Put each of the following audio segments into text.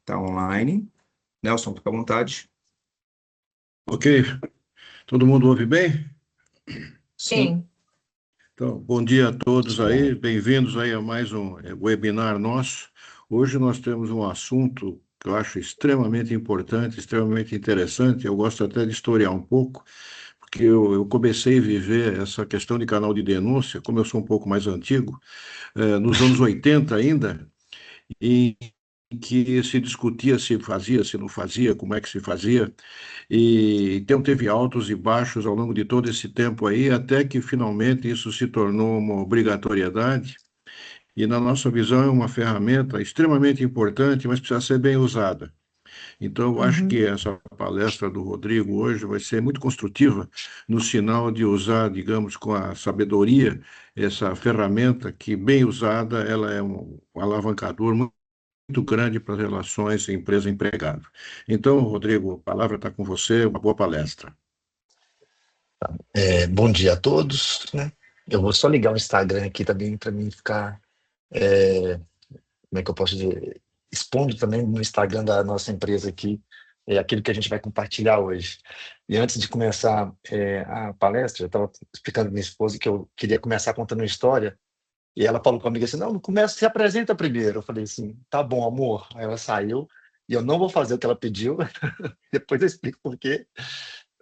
Está online. Nelson, fica à vontade. Ok. Todo mundo ouve bem? Sim. Então, bom dia a todos aí, bem-vindos aí a mais um webinar nosso. Hoje nós temos um assunto que eu acho extremamente importante, extremamente interessante. Eu gosto até de historiar um pouco, porque eu comecei a viver essa questão de canal de denúncia, como eu sou um pouco mais antigo, nos anos 80 ainda, em que se discutia se fazia, se não fazia, como é que se fazia. E então teve altos e baixos ao longo de todo esse tempo aí, até que finalmente isso se tornou uma obrigatoriedade. E na nossa visão é uma ferramenta extremamente importante, mas precisa ser bem usada. Então, eu acho que essa palestra do Rodrigo hoje vai ser muito construtiva no sinal de usar, digamos, com a sabedoria, essa ferramenta que, bem usada, ela é um alavancador muito grande para as relações empresa-empregado. Então, Rodrigo, a palavra está com você, uma boa palestra. Bom dia a todos, né? Eu vou só ligar o Instagram aqui também para mim ficar, como é que eu posso dizer, expondo também no Instagram da nossa empresa aqui aquilo que a gente vai compartilhar hoje. E antes de começar a palestra, eu estava explicando para minha esposa que eu queria começar contando uma história e ela falou comigo assim, não começa, se apresenta primeiro. Eu falei assim, tá bom, amor. Aí ela saiu e eu não vou fazer o que ela pediu, depois eu explico por quê.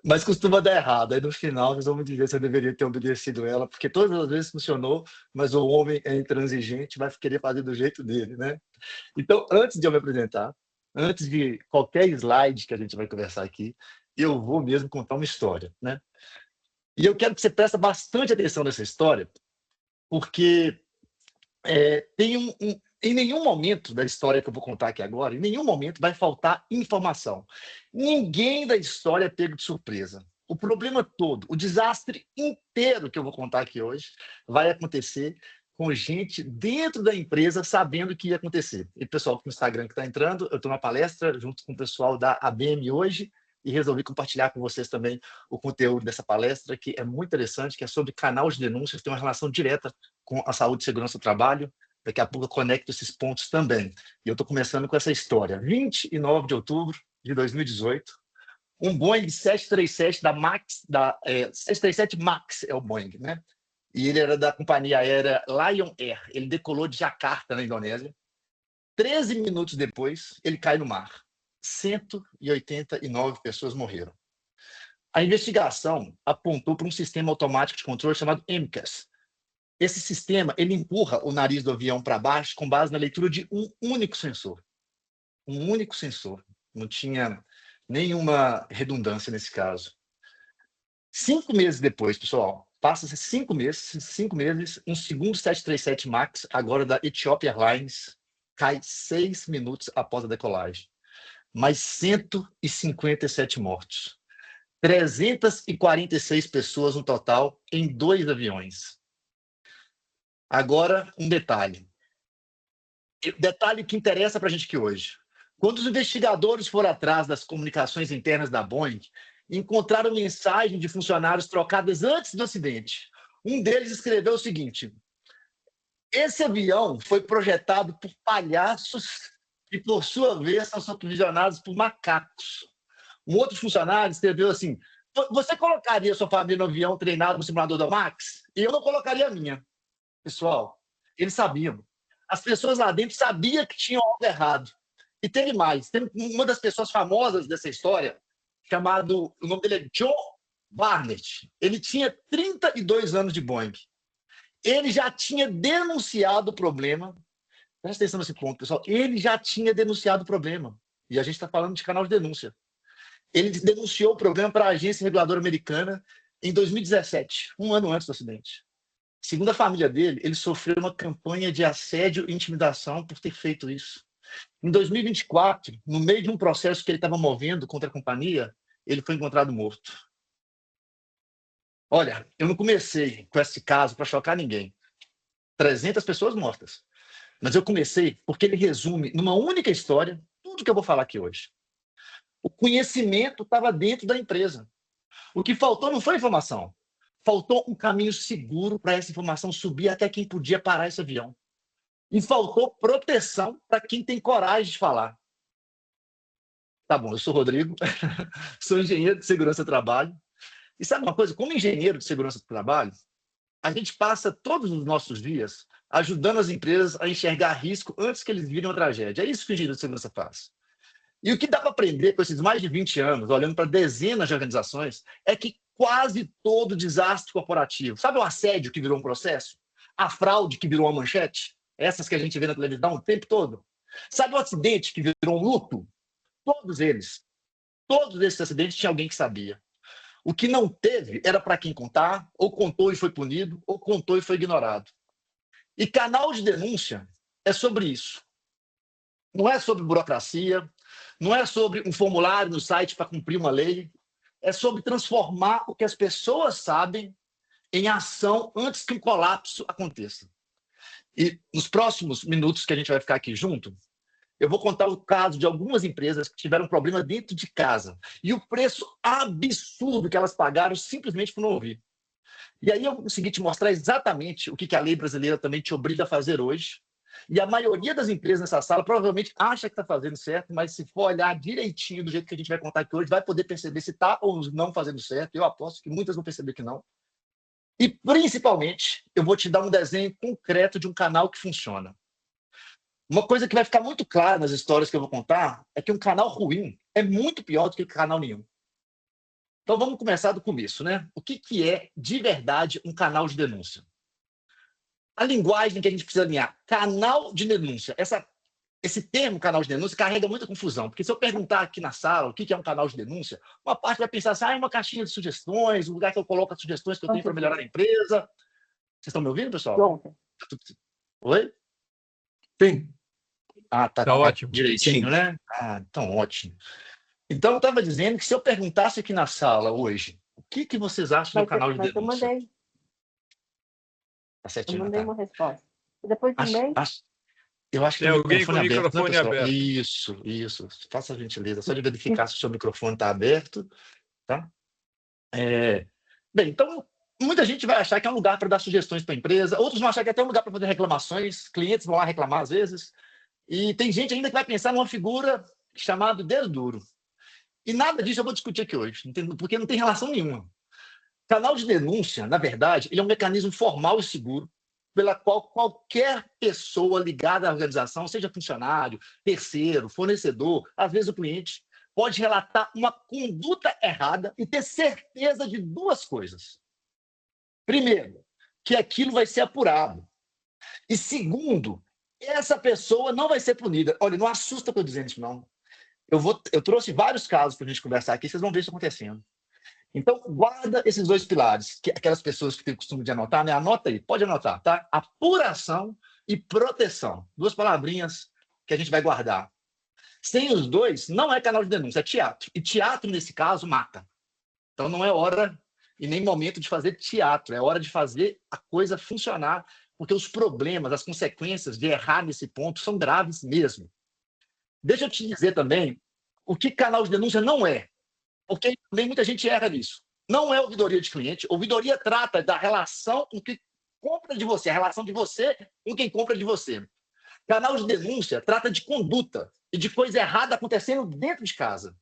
Mas costuma dar errado. Aí no final eles vão me dizer se eu deveria ter obedecido ela, porque todas as vezes funcionou, mas o homem é intransigente, vai querer fazer do jeito dele, né? Então, antes de eu me apresentar, antes de qualquer slide que a gente vai conversar aqui, eu vou mesmo contar uma história, né? E eu quero que você preste bastante atenção nessa história, porque tem em nenhum momento da história que eu vou contar aqui agora, em nenhum momento vai faltar informação. Ninguém da história é pego de surpresa. O problema todo, o desastre inteiro que eu vou contar aqui hoje, vai acontecer com gente dentro da empresa sabendo que ia acontecer. E pessoal do Instagram que está entrando, eu estou na palestra junto com o pessoal da ABM hoje e resolvi compartilhar com vocês também o conteúdo dessa palestra, que é muito interessante, que é sobre canal de denúncias, tem uma relação direta com a saúde e segurança do trabalho. Daqui a pouco eu conecto esses pontos também. E eu estou começando com essa história. 29 de outubro de 2018, um Boeing 737 da Max, 737 Max é o Boeing, né? E ele era da companhia aérea Lion Air. Ele decolou de Jakarta, na Indonésia. 13 minutos depois, ele cai no mar. 189 pessoas morreram. A investigação apontou para um sistema automático de controle chamado MCAS. Esse sistema ele empurra o nariz do avião para baixo com base na leitura de um único sensor. Um único sensor. Não tinha nenhuma redundância nesse caso. 5 meses depois, pessoal, passa-se 5 meses, um segundo 737 MAX, agora da Ethiopian Airlines, cai 6 minutos após a decolagem. Mais 157 mortos. 346 pessoas no total em 2 aviões. Agora, um detalhe. Detalhe que interessa para a gente aqui hoje. Quando os investigadores foram atrás das comunicações internas da Boeing, encontraram mensagem de funcionários trocadas antes do acidente. Um deles escreveu o seguinte: esse avião foi projetado por palhaços que, por sua vez, são supervisionados por macacos. Um outro funcionário escreveu assim: você colocaria sua família no avião treinado no simulador da Max? E eu não colocaria a minha. Pessoal, eles sabiam. As pessoas lá dentro sabiam que tinham algo errado. E teve mais. Tem uma das pessoas famosas dessa história, chamado, o nome dele é John Barnett. Ele tinha 32 anos de Boeing. Ele já tinha denunciado o problema. Presta atenção nesse ponto, pessoal. Ele já tinha denunciado o problema. E a gente está falando de canal de denúncia. Ele denunciou o problema para a agência reguladora americana em 2017, um ano antes do acidente. Segundo a família dele, ele sofreu uma campanha de assédio e intimidação por ter feito isso. Em 2024, no meio de um processo que ele estava movendo contra a companhia, ele foi encontrado morto. Olha, eu não comecei com esse caso para chocar ninguém. 300 pessoas mortas. Mas eu comecei porque ele resume, numa única história, tudo que eu vou falar aqui hoje. O conhecimento estava dentro da empresa. O que faltou não foi informação. Faltou um caminho seguro para essa informação subir até quem podia parar esse avião. E faltou proteção para quem tem coragem de falar. Tá bom, eu sou o Rodrigo, sou engenheiro de segurança do trabalho. E sabe uma coisa? Como engenheiro de segurança do trabalho, a gente passa todos os nossos dias ajudando as empresas a enxergar risco antes que eles virem uma tragédia. É isso que o engenheiro de segurança faz. E o que dá para aprender com esses mais de 20 anos, olhando para dezenas de organizações, é que quase todo desastre corporativo, sabe o assédio que virou um processo? A fraude que virou uma manchete? Essas que a gente vê na televisão o tempo todo? Sabe o acidente que virou um luto? Todos esses acidentes tinha alguém que sabia. O que não teve era para quem contar, ou contou e foi punido, ou contou e foi ignorado. E canal de denúncia é sobre isso. Não é sobre burocracia, não é sobre um formulário no site para cumprir uma lei, é sobre transformar o que as pessoas sabem em ação antes que um colapso aconteça. E nos próximos minutos que a gente vai ficar aqui junto, eu vou contar o caso de algumas empresas que tiveram problema dentro de casa e o preço absurdo que elas pagaram simplesmente por não ouvir. E aí eu consegui te mostrar exatamente o que a lei brasileira também te obriga a fazer hoje. E a maioria das empresas nessa sala provavelmente acha que está fazendo certo, mas se for olhar direitinho do jeito que a gente vai contar aqui hoje, vai poder perceber se está ou não fazendo certo. Eu aposto que muitas vão perceber que não. E, principalmente, eu vou te dar um desenho concreto de um canal que funciona. Uma coisa que vai ficar muito clara nas histórias que eu vou contar é que um canal ruim é muito pior do que canal nenhum. Então, vamos começar do começo, né? O que é, de verdade, um canal de denúncia? A linguagem que a gente precisa alinhar. Canal de denúncia. Esse termo, canal de denúncia, carrega muita confusão. Porque se eu perguntar aqui na sala o que é um canal de denúncia, uma parte vai pensar assim, é uma caixinha de sugestões, um lugar que eu coloco as sugestões que eu tenho para melhorar a empresa. Vocês estão me ouvindo, pessoal? Oi? Sim. Ah, tá ótimo. Direitinho, né? Ah, então ótimo. Então, eu estava dizendo que se eu perguntasse aqui na sala hoje, o que vocês acham do canal de denúncia? Eu mandei. Tá certinho, Eu mandei tá? uma resposta. E depois também. Eu acho que Tem o alguém com o microfone microfone aberto. aberto. Isso. Faça a gentileza, só de verificar se o seu microfone está aberto, tá? Bem, então, muita gente vai achar que é um lugar para dar sugestões para a empresa, outros vão achar que é até um lugar para fazer reclamações, clientes vão lá reclamar às vezes, e tem gente ainda que vai pensar numa figura chamada dedo duro. E nada disso eu vou discutir aqui hoje, porque não tem relação nenhuma. Canal de denúncia, na verdade, ele é um mecanismo formal e seguro pela qual qualquer pessoa ligada à organização, seja funcionário, terceiro, fornecedor, às vezes o cliente, pode relatar uma conduta errada e ter certeza de duas coisas. Primeiro, que aquilo vai ser apurado. E segundo, essa pessoa não vai ser punida. Olha, não assusta que eu estou dizendo isso, não. Eu trouxe vários casos para a gente conversar aqui, vocês vão ver isso acontecendo. Então, guarda esses dois pilares, que aquelas pessoas que têm o costume de anotar, né? Anota aí, pode anotar, tá? Apuração e proteção. Duas palavrinhas que a gente vai guardar. Sem os dois, não é canal de denúncia, é teatro. E teatro, nesse caso, mata. Então, não é hora e nem momento de fazer teatro, é hora de fazer a coisa funcionar, porque os problemas, as consequências de errar nesse ponto são graves mesmo. Deixa eu te dizer também o que canal de denúncia não é. Porque também muita gente erra nisso. Não é ouvidoria de cliente. Ouvidoria trata da relação com quem compra de você, a relação de você com quem compra de você. Canal de denúncia trata de conduta e de coisa errada acontecendo dentro de casa.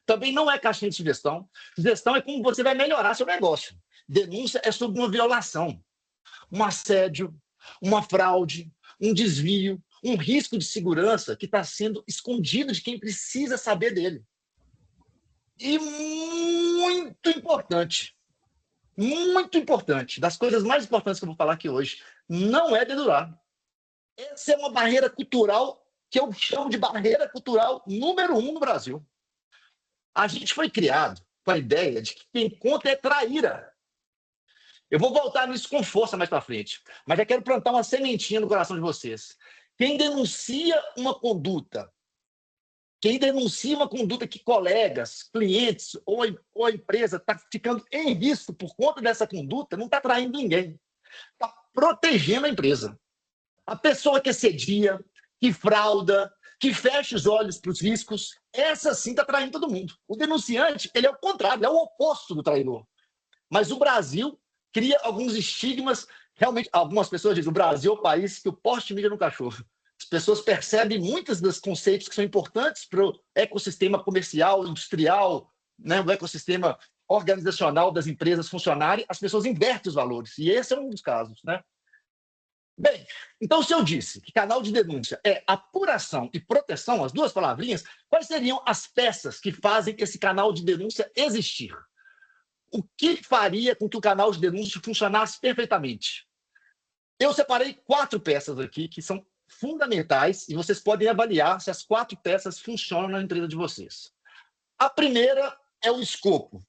Também não é caixinha de sugestão. Sugestão é como você vai melhorar seu negócio. Denúncia é sobre uma violação, um assédio, uma fraude, um desvio, um risco de segurança que está sendo escondido de quem precisa saber dele. E muito importante, das coisas mais importantes que eu vou falar aqui hoje, não é dedurar. Essa é uma barreira cultural que eu chamo de barreira cultural número 1 no Brasil. A gente foi criado com a ideia de que quem conta é traíra. Eu vou voltar nisso com força mais para frente, mas já quero plantar uma sementinha no coração de vocês. Quem denuncia uma conduta que colegas, clientes ou a empresa está ficando em risco por conta dessa conduta, não está traindo ninguém. Está protegendo a empresa. A pessoa que assedia, que frauda, que fecha os olhos para os riscos, essa sim está traindo todo mundo. O denunciante, ele é o contrário, é o oposto do traidor. Mas o Brasil cria alguns estigmas. Realmente, algumas pessoas dizem, o Brasil é o país que o poste mija no cachorro. As pessoas percebem muitos dos conceitos que são importantes para o ecossistema comercial, industrial, né, o ecossistema organizacional das empresas funcionarem, as pessoas invertem os valores. E esse é um dos casos, né? Bem, então, se eu disse que canal de denúncia é apuração e proteção, as duas palavrinhas, quais seriam as peças que fazem esse canal de denúncia existir? O que faria com que o canal de denúncia funcionasse perfeitamente? Eu separei 4 peças aqui que são fundamentais e vocês podem avaliar se as 4 peças funcionam na empresa de vocês. A primeira é o escopo.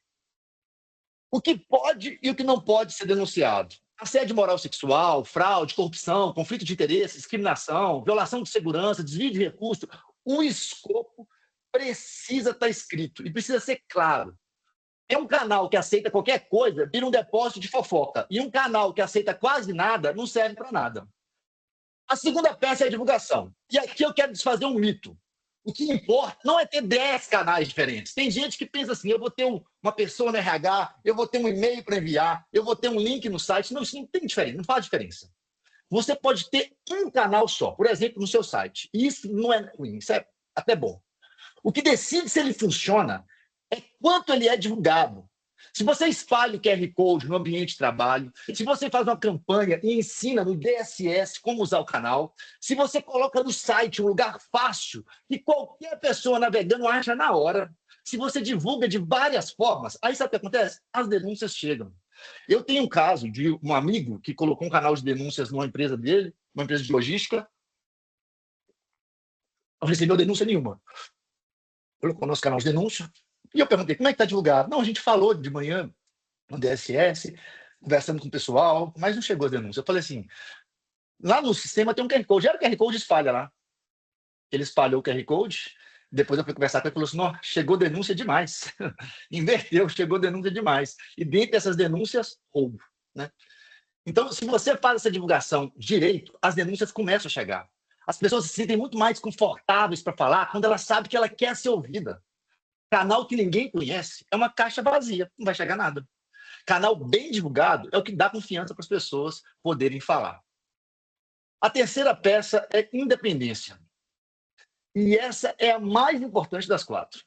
O que pode e o que não pode ser denunciado. Assédio moral sexual, fraude, corrupção, conflito de interesse, discriminação, violação de segurança, desvio de recurso. O escopo precisa estar escrito e precisa ser claro. É um canal que aceita qualquer coisa, vira um depósito de fofoca. E um canal que aceita quase nada, não serve para nada. A segunda peça é a divulgação. E aqui eu quero desfazer um mito. O que importa não é ter 10 canais diferentes. Tem gente que pensa assim, eu vou ter uma pessoa no RH, eu vou ter um e-mail para enviar, eu vou ter um link no site. Não, isso não tem diferença, não faz diferença. Você pode ter um canal só, por exemplo, no seu site. E isso não é ruim, isso é até bom. O que decide se ele funciona é quanto ele é divulgado. Se você espalha o QR Code no ambiente de trabalho, se você faz uma campanha e ensina no DSS como usar o canal, se você coloca no site um lugar fácil que qualquer pessoa navegando acha na hora, se você divulga de várias formas, aí sabe o que acontece? As denúncias chegam. Eu tenho um caso de um amigo que colocou um canal de denúncias numa empresa dele, uma empresa de logística, não recebeu denúncia nenhuma. Colocou nosso canal de denúncia, e eu perguntei, como é que está divulgado? Não, a gente falou de manhã no DSS, conversando com o pessoal, mas não chegou a denúncia. Eu falei assim, lá no sistema tem um QR Code, era o QR Code espalha lá. Ele espalhou o QR Code, depois eu fui conversar com ele e falou assim, não, chegou denúncia demais. Inverteu, chegou denúncia demais. E dentro dessas denúncias, roubo, né? Então, se você faz essa divulgação direito, as denúncias começam a chegar. As pessoas se sentem muito mais confortáveis para falar quando ela sabe que ela quer ser ouvida. Canal que ninguém conhece é uma caixa vazia, não vai chegar nada. Canal bem divulgado é o que dá confiança para as pessoas poderem falar. A terceira peça é independência. E essa é a mais importante das 4.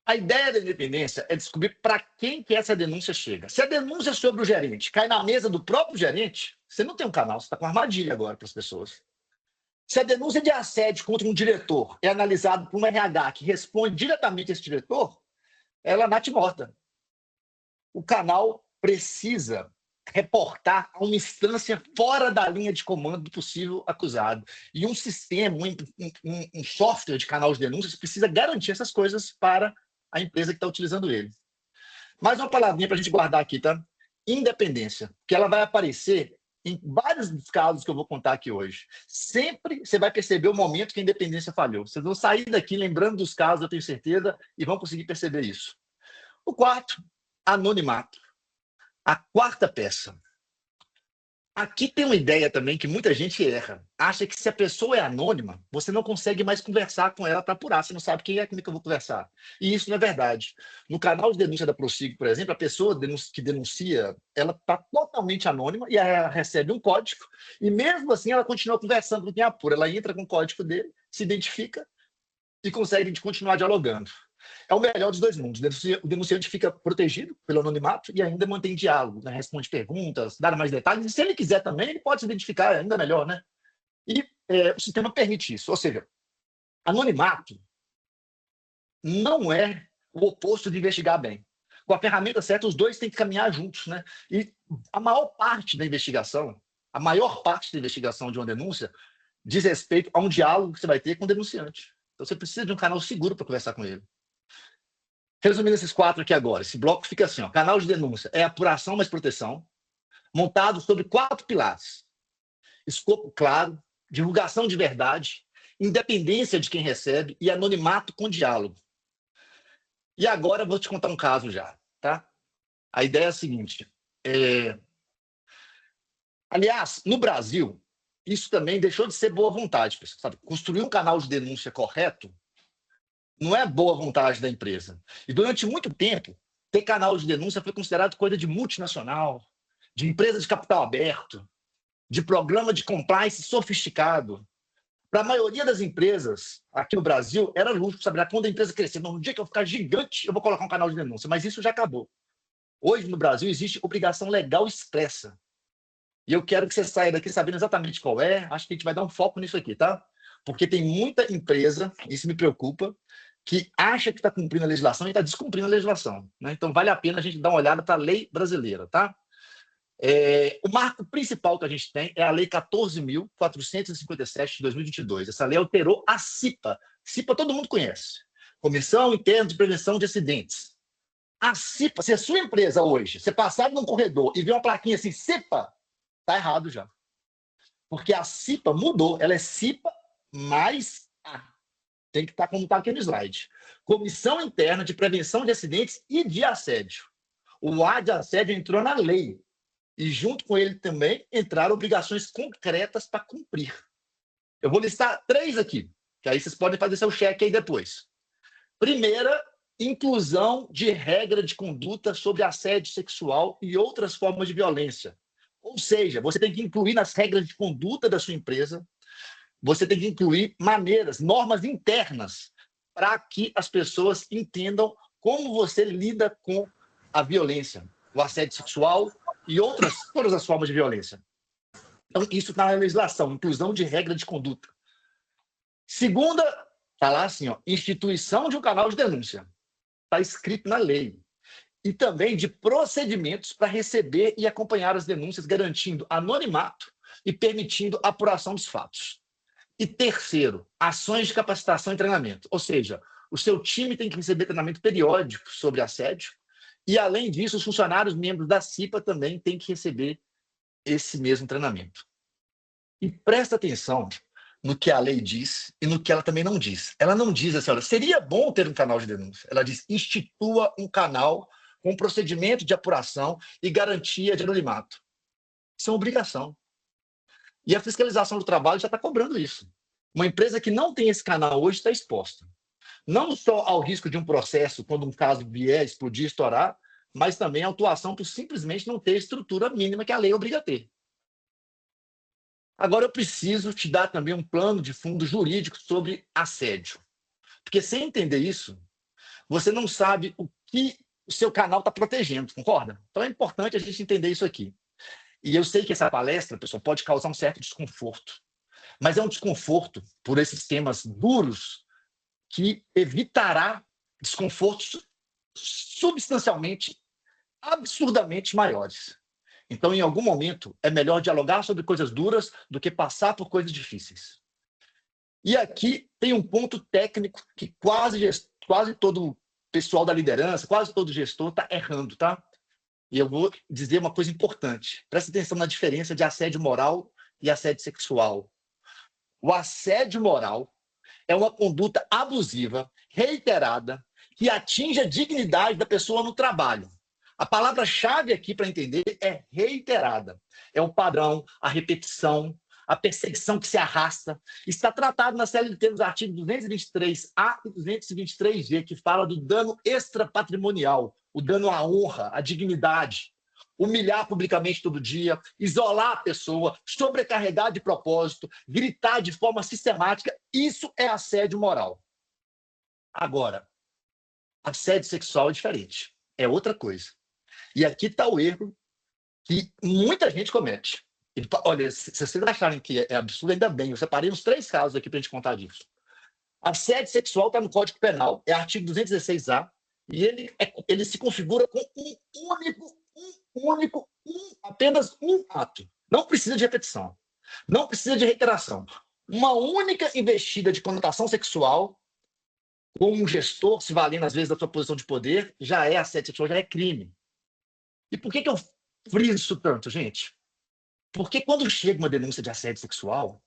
A ideia da independência é descobrir para quem que essa denúncia chega. Se a denúncia sobre o gerente cai na mesa do próprio gerente, você não tem um canal, você está com uma armadilha agora para as pessoas. Se a denúncia de assédio contra um diretor é analisada por um RH que responde diretamente a esse diretor, ela é nate-morta. O canal precisa reportar a uma instância fora da linha de comando do possível acusado. E um sistema, um software de canal de denúncias precisa garantir essas coisas para a empresa que está utilizando ele. Mais uma palavrinha para a gente guardar aqui, tá? Independência, que ela vai aparecer em vários dos casos que eu vou contar aqui hoje. Sempre você vai perceber o momento que a independência falhou. Vocês vão sair daqui lembrando dos casos, eu tenho certeza, e vão conseguir perceber isso. O 4, anonimato. A 4ª peça. Aqui tem uma ideia também que muita gente erra. Acha que se a pessoa é anônima, você não consegue mais conversar com ela para apurar. Você não sabe quem é, como é que eu vou conversar. E isso não é verdade. No canal de denúncia da Prossigo, por exemplo, a pessoa que denuncia, ela está totalmente anônima e ela recebe um código e mesmo assim ela continua conversando com quem apura. Ela entra com o código dele, se identifica e consegue continuar dialogando. É o melhor dos dois mundos. O denunciante fica protegido pelo anonimato e ainda mantém diálogo, né? Responde perguntas, dá mais detalhes. E se ele quiser também, ele pode se identificar ainda melhor, né? E o sistema permite isso. Ou seja, anonimato não é o oposto de investigar bem. Com a ferramenta certa, os dois têm que caminhar juntos, né? E a maior parte da investigação de uma denúncia diz respeito a um diálogo que você vai ter com o denunciante. Então, você precisa de um canal seguro para conversar com ele. Resumindo esses 4 aqui agora, esse bloco fica assim, ó, canal de denúncia é apuração mais proteção, montado sobre 4 pilares. Escopo claro, divulgação de verdade, independência de quem recebe e anonimato com diálogo. E agora eu vou te contar um caso já, tá? A ideia é a seguinte, aliás, no Brasil, isso também deixou de ser boa vontade, pessoal, sabe? Construir um canal de denúncia correto não é boa vontade da empresa. E durante muito tempo, ter canal de denúncia foi considerado coisa de multinacional, de empresa de capital aberto. de programa de compliance sofisticado. Para a maioria das empresas aqui no Brasil, era luxo, sabe? Quando a empresa crescer, no dia que eu ficar gigante, eu vou colocar um canal de denúncia. Mas isso já acabou. Hoje, no Brasil, existe obrigação legal expressa. E eu quero que você saia daqui sabendo exatamente qual é. Acho que a gente vai dar um foco nisso aqui, tá? Porque tem muita empresa, isso me preocupa, que acha que está cumprindo a legislação e está descumprindo a legislação, né? Então, vale a pena a gente dar uma olhada para a lei brasileira, tá? O marco principal que a gente tem é a Lei 14.457 de 2022. Essa lei alterou a CIPA. CIPA todo mundo conhece. Comissão Interna de Prevenção de Acidentes. A CIPA, se a sua empresa hoje, você passar num corredor e ver uma plaquinha assim, CIPA, tá errado já. Porque a CIPA mudou. Ela é CIPA mais A. Tem que estar como está aqui no slide. Comissão Interna de Prevenção de Acidentes e de Assédio. O A de assédio entrou na lei. E junto com ele também entraram obrigações concretas para cumprir. Eu vou listar 3 aqui, que aí vocês podem fazer seu cheque aí depois. Primeira, inclusão de regra de conduta sobre assédio sexual e outras formas de violência. Ou seja, você tem que incluir nas regras de conduta da sua empresa, você tem que incluir maneiras, normas internas, para que as pessoas entendam como você lida com a violência, o assédio sexual e todas as formas de violência. Então, isso está na legislação, inclusão de regra de conduta. Segunda, está lá assim, instituição de um canal de denúncia. Está escrito na lei. E também de procedimentos para receber e acompanhar as denúncias, garantindo anonimato e permitindo a apuração dos fatos. E terceiro, ações de capacitação e treinamento. Ou seja, o seu time tem que receber treinamento periódico sobre assédio. E, além disso, os funcionários membros da CIPA também têm que receber esse mesmo treinamento. E presta atenção no que a lei diz e no que ela também não diz. Ela não diz assim, olha, seria bom ter um canal de denúncia. Ela diz, institua um canal com procedimento de apuração e garantia de anonimato. Isso é uma obrigação. E a fiscalização do trabalho já está cobrando isso. Uma empresa que não tem esse canal hoje está exposta. Não só ao risco de um processo, quando um caso vier, explodir, estourar, mas também a autuação por simplesmente não ter a estrutura mínima que a lei obriga a ter. Agora, eu preciso te dar também um plano de fundo jurídico sobre assédio. Porque sem entender isso, você não sabe o que o seu canal está protegendo, concorda? Então é importante a gente entender isso aqui. E eu sei que essa palestra, pessoal, pode causar um certo desconforto. Mas é um desconforto por esses temas duros que evitará desconfortos substancialmente, absurdamente maiores. Então, em algum momento, é melhor dialogar sobre coisas duras do que passar por coisas difíceis. E aqui tem um ponto técnico que quase todo pessoal da liderança, quase todo gestor está errando, tá? E eu vou dizer uma coisa importante. Presta atenção na diferença de assédio moral e assédio sexual. O assédio moral é uma conduta abusiva, reiterada, que atinge a dignidade da pessoa no trabalho. A palavra-chave aqui para entender é reiterada. É o padrão, a repetição, a perseguição que se arrasta. Está tratado na CLT nos artigos 223A e 223G, que fala do dano extrapatrimonial, o dano à honra, à dignidade. Humilhar publicamente todo dia, isolar a pessoa, sobrecarregar de propósito, gritar de forma sistemática, isso é assédio moral. Agora, assédio sexual é diferente, é outra coisa. E aqui está o erro que muita gente comete. E, olha, se vocês acharem que é absurdo, ainda bem, eu separei uns 3 casos aqui para a gente contar disso. Assédio sexual está no Código Penal, é artigo 216A, e ele se configura com apenas um ato. Não precisa de repetição. Não precisa de reiteração. Uma única investida de conotação sexual, com um gestor se valendo, às vezes, da sua posição de poder, já é assédio sexual, já é crime. E por que eu friso isso tanto, gente? Porque quando chega uma denúncia de assédio sexual,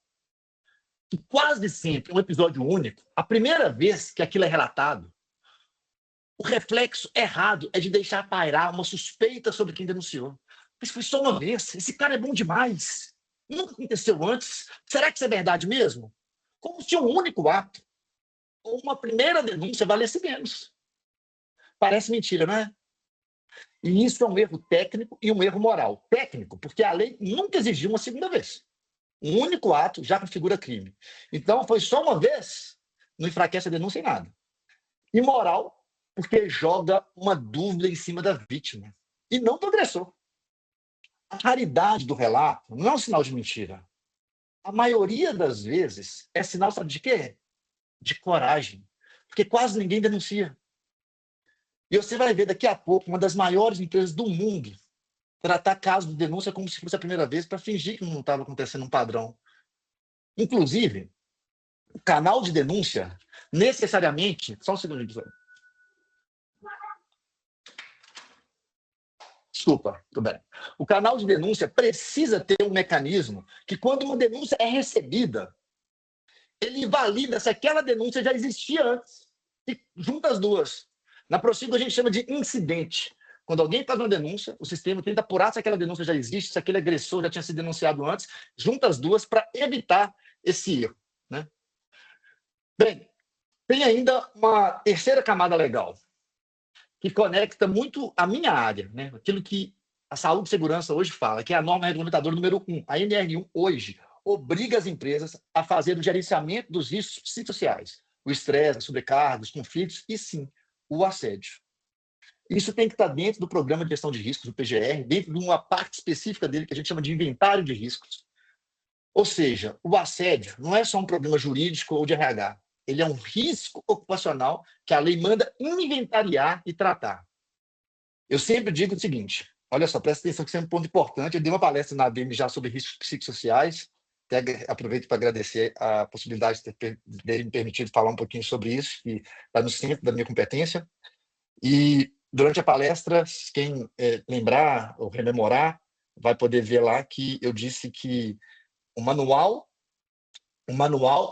e quase sempre um episódio único, a primeira vez que aquilo é relatado, o reflexo errado é de deixar pairar uma suspeita sobre quem denunciou. Mas foi só uma vez, esse cara é bom demais. Nunca aconteceu antes. Será que isso é verdade mesmo? Como se um único ato ou uma primeira denúncia valesse menos. Parece mentira, não é? E isso é um erro técnico e um erro moral. Técnico, porque a lei nunca exigiu uma segunda vez. Um único ato já configura crime. Então, foi só uma vez, não enfraquece a denúncia em nada. Imoral, porque joga uma dúvida em cima da vítima e não do agressor. A raridade do relato não é um sinal de mentira. A maioria das vezes é sinal, sabe de quê? De coragem. Porque quase ninguém denuncia. E você vai ver daqui a pouco uma das maiores empresas do mundo tratar casos de denúncia como se fosse a primeira vez para fingir que não estava acontecendo um padrão. Inclusive, o canal de denúncia, necessariamente... Só um segundo, pessoal. Desculpa, tudo bem. O canal de denúncia precisa ter um mecanismo que, quando uma denúncia é recebida, ele valida se aquela denúncia já existia antes. E junta as duas. Na Prossigo, a gente chama de incidente. Quando alguém faz uma denúncia, o sistema tenta apurar se aquela denúncia já existe, se aquele agressor já tinha sido denunciado antes, junta as duas para evitar esse erro, né? Bem, tem ainda uma terceira camada legal, que conecta muito a minha área, né? Aquilo que a saúde e segurança hoje fala, que é a norma regulamentadora número 1. A NR1 hoje obriga as empresas a fazer o gerenciamento dos riscos psicossociais, o estresse, a sobrecarga, os conflitos e, sim, o assédio. Isso tem que estar dentro do programa de gestão de riscos, do PGR, dentro de uma parte específica dele que a gente chama de inventário de riscos. Ou seja, o assédio não é só um problema jurídico ou de RH. Ele é um risco ocupacional que a lei manda inventariar e tratar. Eu sempre digo o seguinte, olha só, presta atenção que isso é um ponto importante. Eu dei uma palestra na ABM já sobre riscos psicossociais. Até aproveito para agradecer a possibilidade de ter me permitido falar um pouquinho sobre isso, que está no centro da minha competência. E durante a palestra, quem lembrar ou rememorar, vai poder ver lá que eu disse que o manual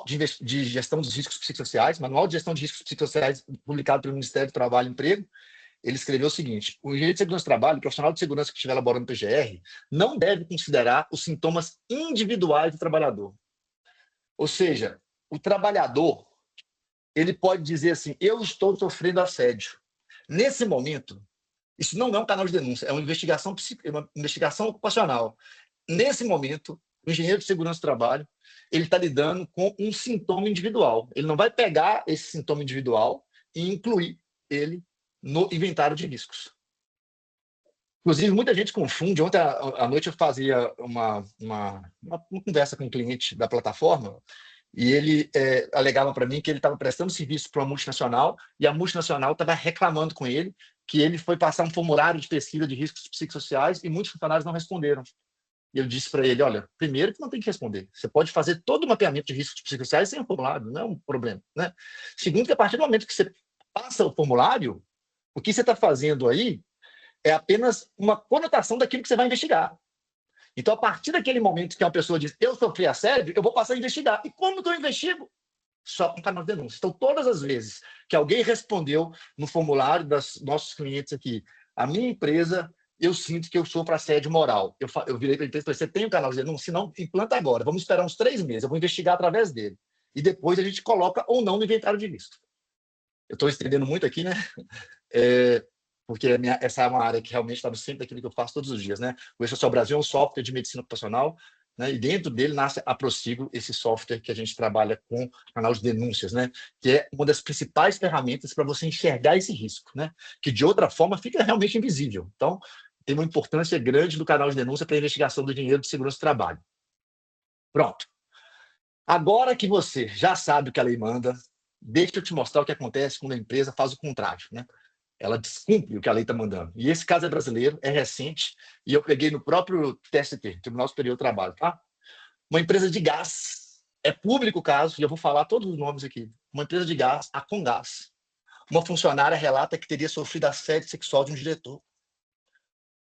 de gestão dos riscos psicossociais, manual de gestão de riscos psicossociais publicado pelo Ministério do Trabalho e Emprego, ele escreveu o seguinte: o engenheiro de segurança do trabalho, o profissional de segurança que estiver elaborando o PGR, não deve considerar os sintomas individuais do trabalhador. Ou seja, o trabalhador, ele pode dizer assim, eu estou sofrendo assédio. Nesse momento, isso não é um canal de denúncia, é uma investigação ocupacional. Nesse momento, o engenheiro de segurança do trabalho, ele está lidando com um sintoma individual. Ele não vai pegar esse sintoma individual e incluir ele no inventário de riscos. Inclusive, muita gente confunde. Ontem à noite eu fazia uma conversa com um cliente da plataforma e ele alegava para mim que ele estava prestando serviço para uma multinacional e a multinacional estava reclamando com ele que ele foi passar um formulário de pesquisa de riscos psicossociais e muitos funcionários não responderam. E eu disse para ele, olha, primeiro que não tem que responder. Você pode fazer todo o mapeamento de riscos psicossociais sem um formulário, não é um problema, né? Segundo, que a partir do momento que você passa o formulário, o que você está fazendo aí é apenas uma conotação daquilo que você vai investigar. Então, a partir daquele momento que uma pessoa diz, eu sofri assédio, eu vou passar a investigar. E como que eu investigo? Só com canal de denúncia. Então, todas as vezes que alguém respondeu no formulário dos nossos clientes aqui, a minha empresa, eu sinto que eu sofro assédio moral. Eu virei para a empresa e falei, você tem um canal de denúncia? Se não, implanta agora. Vamos esperar uns 3 meses. Eu vou investigar através dele. E depois a gente coloca ou não no inventário de risco. Eu estou estendendo muito aqui, né? Porque essa é uma área que realmente está no centro daquilo que eu faço todos os dias, né? O E-Social Brasil é um software de medicina ocupacional, né? E dentro dele nasce a Prossigo, esse software que a gente trabalha com canal de denúncias, né? Que é uma das principais ferramentas para você enxergar esse risco, né? Que de outra forma fica realmente invisível. Então, tem uma importância grande do canal de denúncia para a investigação do dinheiro de segurança do trabalho. Pronto. Agora que você já sabe o que a lei manda, deixa eu te mostrar o que acontece quando a empresa faz o contrário, né? Ela descumpre o que a lei está mandando. E esse caso é brasileiro, é recente, e eu peguei no próprio TST, Tribunal Superior do Trabalho, tá? Uma empresa de gás, é público o caso, e eu vou falar todos os nomes aqui. Uma empresa de gás, a Comgás. Uma funcionária relata que teria sofrido assédio sexual de um diretor.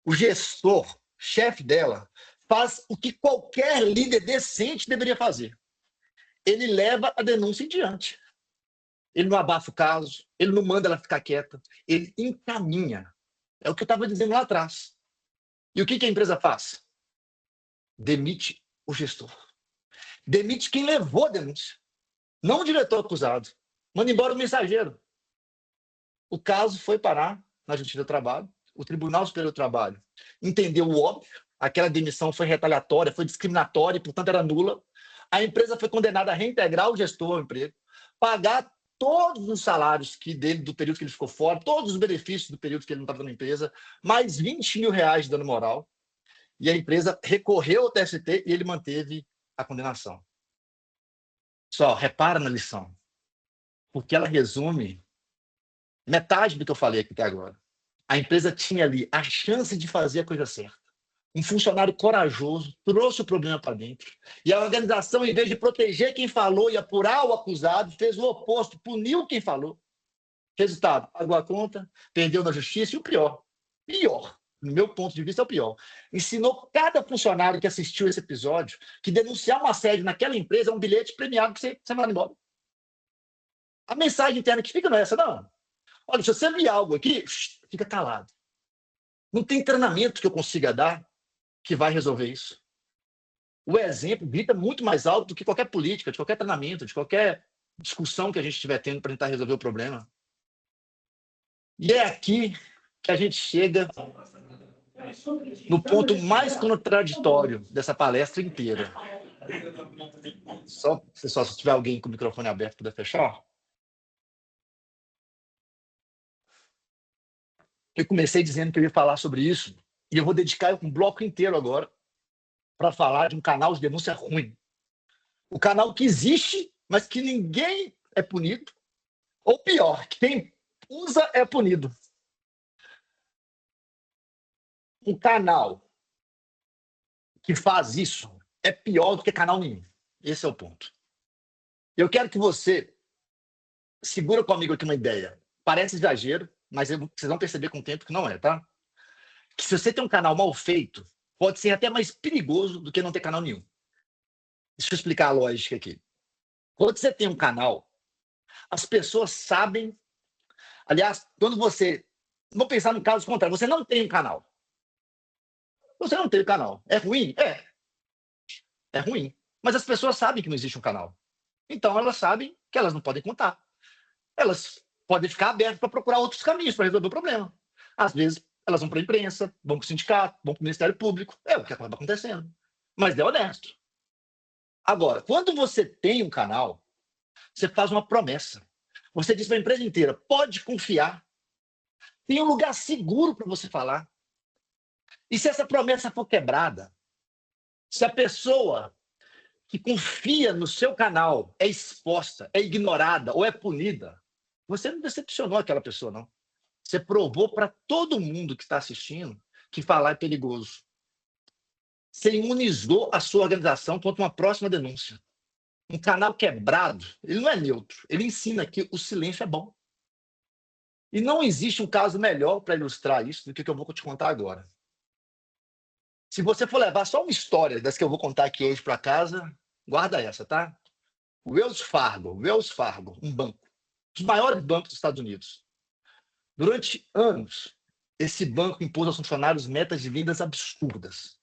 O gestor, chefe dela, faz o que qualquer líder decente deveria fazer. Ele leva a denúncia em diante. Ele não abafa o caso, ele não manda ela ficar quieta, ele encaminha. É o que eu estava dizendo lá atrás. E o que a empresa faz? Demite o gestor. Demite quem levou a denúncia. Não o diretor acusado. Manda embora o mensageiro. O caso foi parar na Justiça do Trabalho. o Tribunal Superior do Trabalho entendeu o óbvio, aquela demissão foi retaliatória, foi discriminatória, e, portanto, era nula. A empresa foi condenada a reintegrar o gestor ao emprego, pagar todos os salários do período que ele ficou fora, todos os benefícios do período que ele não estava na empresa, mais R$20 mil de dano moral. E a empresa recorreu ao TST e ele manteve a condenação. Só, repara na lição, porque ela resume metade do que eu falei aqui até agora. A empresa tinha ali a chance de fazer a coisa certa. Um funcionário corajoso trouxe o problema para dentro. E a organização, em vez de proteger quem falou e apurar o acusado, fez o oposto, puniu quem falou. Resultado, pagou a conta, perdeu na justiça e o pior, no meu ponto de vista é o pior, ensinou cada funcionário que assistiu esse episódio que denunciar um assédio naquela empresa é um bilhete premiado que você vai embora. A mensagem interna que fica não é essa, não. Olha, se você vir algo aqui, fica calado. Não tem treinamento que eu consiga dar que vai resolver isso. O exemplo grita muito mais alto do que qualquer política, de qualquer treinamento, de qualquer discussão que a gente estiver tendo para tentar resolver o problema. E é aqui que a gente chega no ponto mais contraditório dessa palestra inteira. Se tiver alguém com o microfone aberto, puder fechar. Eu comecei dizendo que eu ia falar sobre isso, e eu vou dedicar um bloco inteiro agora para falar de um canal de denúncia ruim. O canal que existe, mas que ninguém é punido, ou pior, quem usa é punido. Um canal que faz isso é pior do que canal nenhum. Esse é o ponto. Eu quero que você segura comigo aqui uma ideia. Parece exagero, mas vocês vão perceber com o tempo que não é, tá? Que se você tem um canal mal feito, pode ser até mais perigoso do que não ter canal nenhum. Deixa eu explicar a lógica aqui. Quando você tem um canal, as pessoas sabem... Aliás, quando você... Vou pensar no caso contrário. Você não tem um canal. Você não tem um canal. É ruim? É ruim. Mas as pessoas sabem que não existe um canal. Então, elas sabem que elas não podem contar. Elas podem ficar abertas para procurar outros caminhos para resolver o problema. Às vezes, elas vão para a imprensa, vão para o sindicato, vão para o Ministério Público. É o que acaba acontecendo. Mas é honesto. Agora, quando você tem um canal, você faz uma promessa. Você diz para a empresa inteira, pode confiar. Tem um lugar seguro para você falar. E se essa promessa for quebrada, se a pessoa que confia no seu canal é exposta, é ignorada ou é punida, você não decepcionou aquela pessoa, não. Você provou para todo mundo que está assistindo que falar é perigoso. Você imunizou a sua organização contra uma próxima denúncia. Um canal quebrado, ele não é neutro. Ele ensina que o silêncio é bom. E não existe um caso melhor para ilustrar isso do que eu vou te contar agora. Se você for levar só uma história das que eu vou contar aqui hoje para casa, guarda essa, tá? Wells Fargo, um banco, um dos maiores bancos dos Estados Unidos. Durante anos, esse banco impôs aos funcionários metas de vendas absurdas.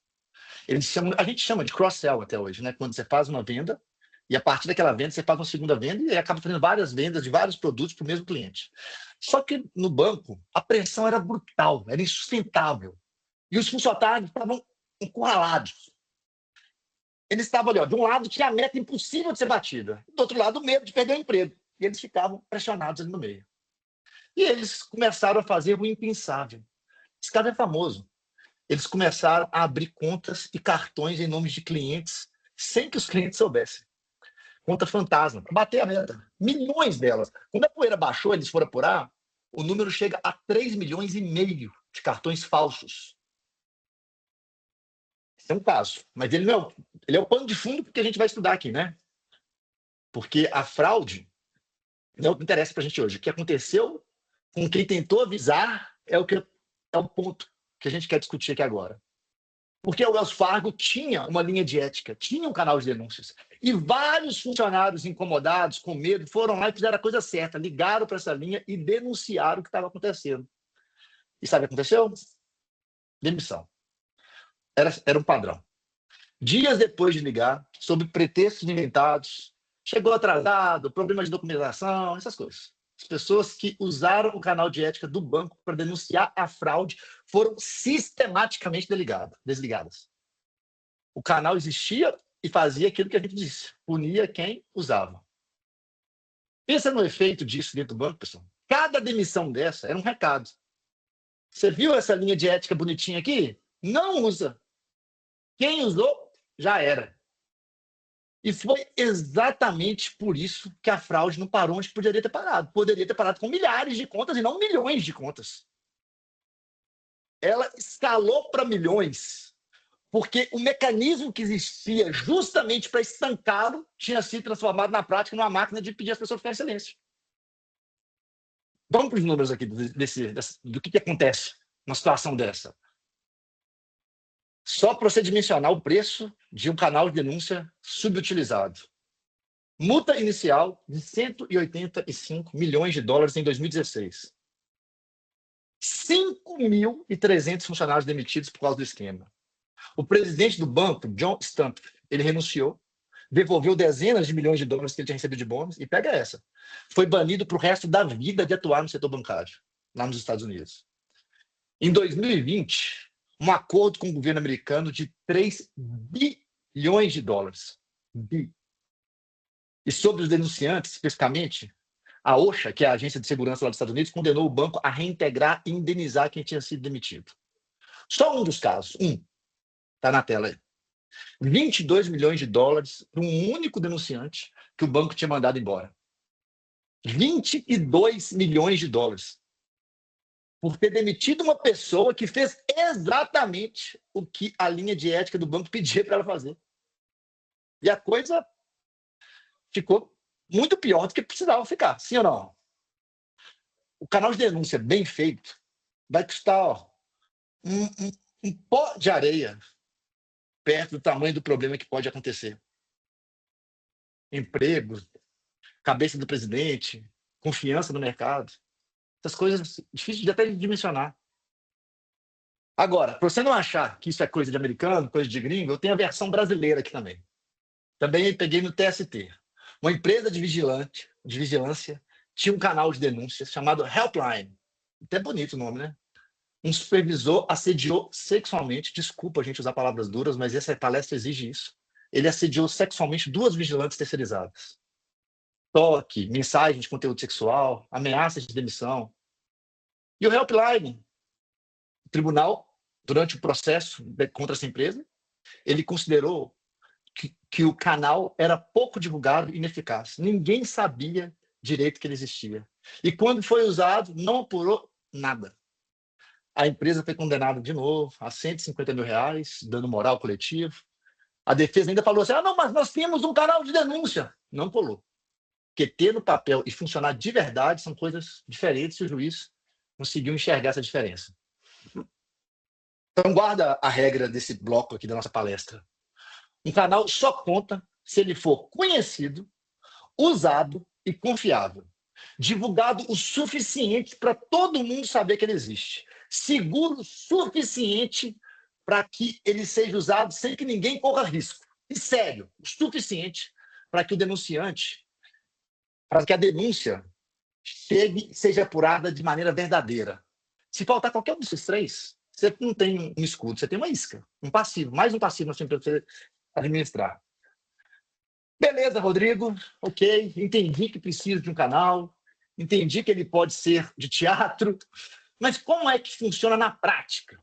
A gente chama de cross-sell até hoje, né? Quando você faz uma venda e a partir daquela venda você faz uma segunda venda e acaba fazendo várias vendas de vários produtos para o mesmo cliente. Só que no banco, a pressão era brutal, era insustentável. E os funcionários estavam encurralados. Eles estavam ali, ó, de um lado tinha a meta impossível de ser batida, do outro lado o medo de perder o emprego. E eles ficavam pressionados ali no meio. E eles começaram a fazer o impensável. Esse caso é famoso. Eles começaram a abrir contas e cartões em nome de clientes sem que os clientes soubessem. Conta fantasma, para bater a meta. Milhões delas. Quando a poeira baixou, eles foram apurar, o número chega a 3,5 milhões de cartões falsos. Esse é um caso. Mas ele é o pano de fundo que a gente vai estudar aqui, né? Porque a fraude não é o que interessa para a gente hoje. O que aconteceu com quem tentou avisar é o ponto que a gente quer discutir aqui agora. Porque o Wells Fargo tinha uma linha de ética, tinha um canal de denúncias. E vários funcionários incomodados, com medo, foram lá e fizeram a coisa certa, ligaram para essa linha e denunciaram o que estava acontecendo. E sabe o que aconteceu? Demissão. Era um padrão. Dias depois de ligar, sob pretextos inventados, chegou atrasado, problema de documentação, essas coisas. As pessoas que usaram o canal de ética do banco para denunciar a fraude foram sistematicamente desligadas. O canal existia e fazia aquilo que a gente disse, punia quem usava. Pensa no efeito disso dentro do banco, pessoal. Cada demissão dessa era um recado. Você viu essa linha de ética bonitinha aqui? Não usa. Quem usou, já era. E foi exatamente por isso que a fraude não parou onde poderia ter parado. Poderia ter parado com milhares de contas e não milhões de contas. Ela escalou para milhões, porque o mecanismo que existia justamente para estancá-lo tinha sido transformado na prática numa máquina de pedir às pessoas ficarem em silêncio. Vamos para os números aqui do que acontece numa situação dessa. Só para você dimensionar o preço de um canal de denúncia subutilizado. Multa inicial de 185 milhões de dólares em 2016. 5.300 funcionários demitidos por causa do esquema. O presidente do banco, John Stump, ele renunciou, devolveu dezenas de milhões de dólares que ele tinha recebido de bônus, e pega essa. Foi banido para o resto da vida de atuar no setor bancário, lá nos Estados Unidos. Em 2020, um acordo com o governo americano de 3 bilhões de dólares. E sobre os denunciantes, especificamente, a OSHA, que é a agência de segurança lá dos Estados Unidos, condenou o banco a reintegrar e indenizar quem tinha sido demitido. Só um dos casos, está na tela aí. 22 milhões de dólares para um único denunciante que o banco tinha mandado embora. 22 milhões de dólares. Por ter demitido uma pessoa que fez exatamente o que a linha de ética do banco pedia para ela fazer. E a coisa ficou muito pior do que precisava ficar, sim ou não? O canal de denúncia bem feito vai custar um pó de areia perto do tamanho do problema que pode acontecer. Emprego, cabeça do presidente, confiança no mercado. Essas coisas difíceis de até dimensionar. Agora, para você não achar que isso é coisa de americano, coisa de gringo, eu tenho a versão brasileira aqui também. Também peguei no TST. Uma empresa de vigilância tinha um canal de denúncias chamado Helpline. Até bonito o nome, né? Um supervisor assediou sexualmente, desculpa a gente usar palavras duras, mas essa palestra exige isso. Ele assediou sexualmente 2 vigilantes terceirizadas. Toque, mensagem de conteúdo sexual, ameaças de demissão. E o Helpline, o tribunal, durante o processo contra essa empresa, ele considerou que o canal era pouco divulgado e ineficaz. Ninguém sabia direito que ele existia. E quando foi usado, não apurou nada. A empresa foi condenada de novo a R$150 mil, dano moral coletivo. A defesa ainda falou assim, não, mas nós temos um canal de denúncia. Não colou. Porque ter no papel e funcionar de verdade são coisas diferentes e o juiz conseguiu enxergar essa diferença. Então, guarda a regra desse bloco aqui da nossa palestra. Um canal só conta se ele for conhecido, usado e confiável. Divulgado o suficiente para todo mundo saber que ele existe. Seguro o suficiente para que ele seja usado sem que ninguém corra risco. E sério, o suficiente para que o denunciante, para que a denúncia seja apurada de maneira verdadeira. Se faltar qualquer um desses 3, você não tem um escudo, você tem uma isca, um passivo, mais um passivo na sua empresa para você administrar. Beleza, Rodrigo, ok, entendi que precisa de um canal, entendi que ele pode ser de teatro, mas como é que funciona na prática?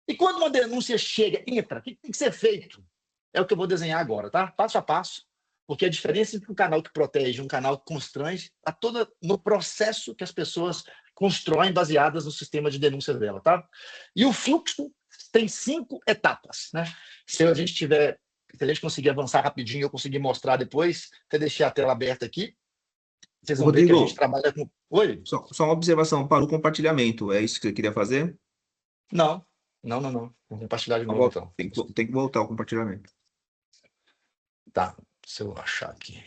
E quando uma denúncia chega, entra, o que tem que ser feito? É o que eu vou desenhar agora, tá? Passo a passo, porque a diferença entre um canal que protege e um canal que constrange está toda no processo que as pessoas constroem baseadas no sistema de denúncias dela, tá? E o fluxo tem 5 etapas, né? Se a gente conseguir avançar rapidinho, eu conseguir mostrar depois, até deixei a tela aberta aqui, vocês vão ver que a gente trabalha com... Oi? Só uma observação para o compartilhamento. É isso que você queria fazer? Não. Vou compartilhar de novo, então. Tem que voltar ao compartilhamento. Tá, se eu achar aqui.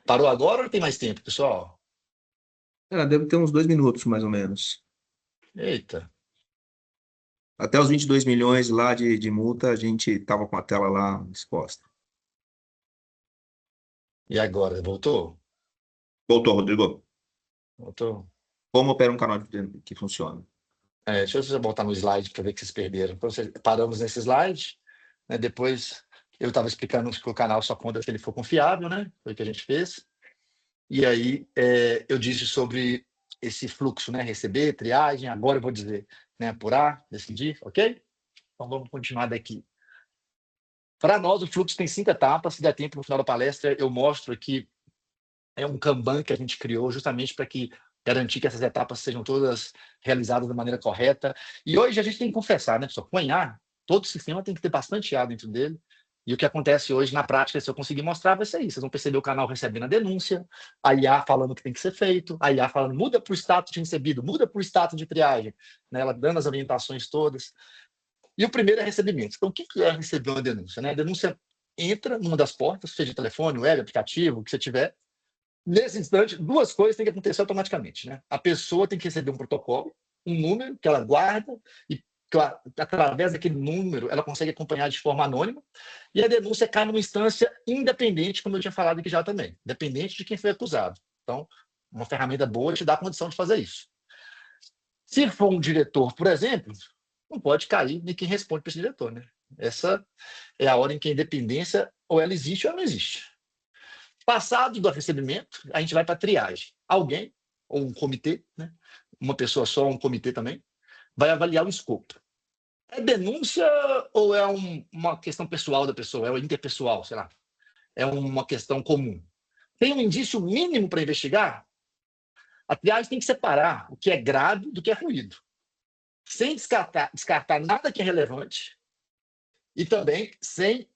Parou agora ou tem mais tempo, pessoal? Deve ter uns 2 minutos, mais ou menos. Eita. Até os 22 milhões lá de multa, a gente estava com a tela lá exposta. E agora, voltou? Voltou, Rodrigo. Como opera um canal que funciona? Deixa eu voltar no slide para ver que vocês perderam. Então, paramos nesse slide, né? Depois eu estava explicando que o canal só conta se ele for confiável, né? Foi o que a gente fez. E aí eu disse sobre esse fluxo, né? Receber, triagem, agora eu vou dizer, né? Apurar, decidir, ok? Então vamos continuar daqui. Para nós, o fluxo tem 5 etapas. Se der tempo, no final da palestra, eu mostro aqui um Kanban que a gente criou justamente para garantir que essas etapas sejam todas realizadas da maneira correta. E hoje a gente tem que confessar, né, pessoal? Com IA, todo sistema tem que ter bastante IA dentro dele. E o que acontece hoje na prática, se eu conseguir mostrar, vai ser isso. Vocês vão perceber o canal recebendo a denúncia, a IA falando o que tem que ser feito, a IA falando muda para o status de recebido, muda para o status de triagem, né? Ela dando as orientações todas. E o primeiro é recebimento. Então, o que é receber uma denúncia? Né? A denúncia entra numa das portas, seja telefone, web, aplicativo, o que você tiver. Nesse instante, 2 coisas têm que acontecer automaticamente. Né? A pessoa tem que receber um protocolo, um número que ela guarda e através daquele número ela consegue acompanhar de forma anônima, e a denúncia cai numa instância independente, como eu tinha falado aqui já também, independente de quem foi acusado. Então, uma ferramenta boa te dá a condição de fazer isso. Se for um diretor, por exemplo, não pode cair nem quem responde para esse diretor. Né? Essa é a hora em que a independência ou ela existe ou ela não existe. Passado do recebimento, a gente vai para a triagem. Alguém, ou um comitê, né? Uma pessoa só, um comitê também, vai avaliar o escopo. É denúncia ou é uma questão pessoal da pessoa? É interpessoal, sei lá. É uma questão comum. Tem um indício mínimo para investigar? A triagem tem que separar o que é grave do que é ruído, sem descartar nada que é relevante e também sem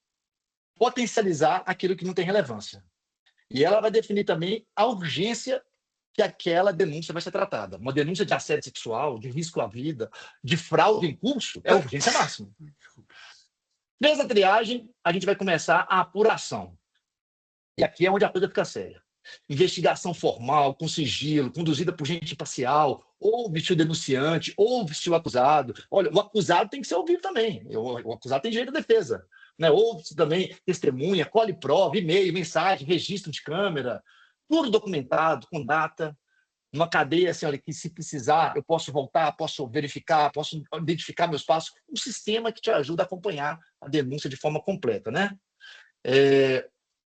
potencializar aquilo que não tem relevância. E ela vai definir também a urgência que aquela denúncia vai ser tratada. Uma denúncia de assédio sexual, de risco à vida, de fraude em curso, é urgência máxima. Desde a triagem, a gente vai começar a apuração. E aqui é onde a coisa fica séria. Investigação formal, com sigilo, conduzida por gente imparcial, ouve-se o denunciante, ouve-se o acusado. Olha, o acusado tem que ser ouvido também. O acusado tem direito à defesa. Né? Ouve-se também testemunha, colhe prova, e-mail, mensagem, registro de câmera, tudo documentado, com data, numa cadeia assim, olha, que se precisar, eu posso voltar, posso verificar, posso identificar meus passos. Um sistema que te ajuda a acompanhar a denúncia de forma completa. Né?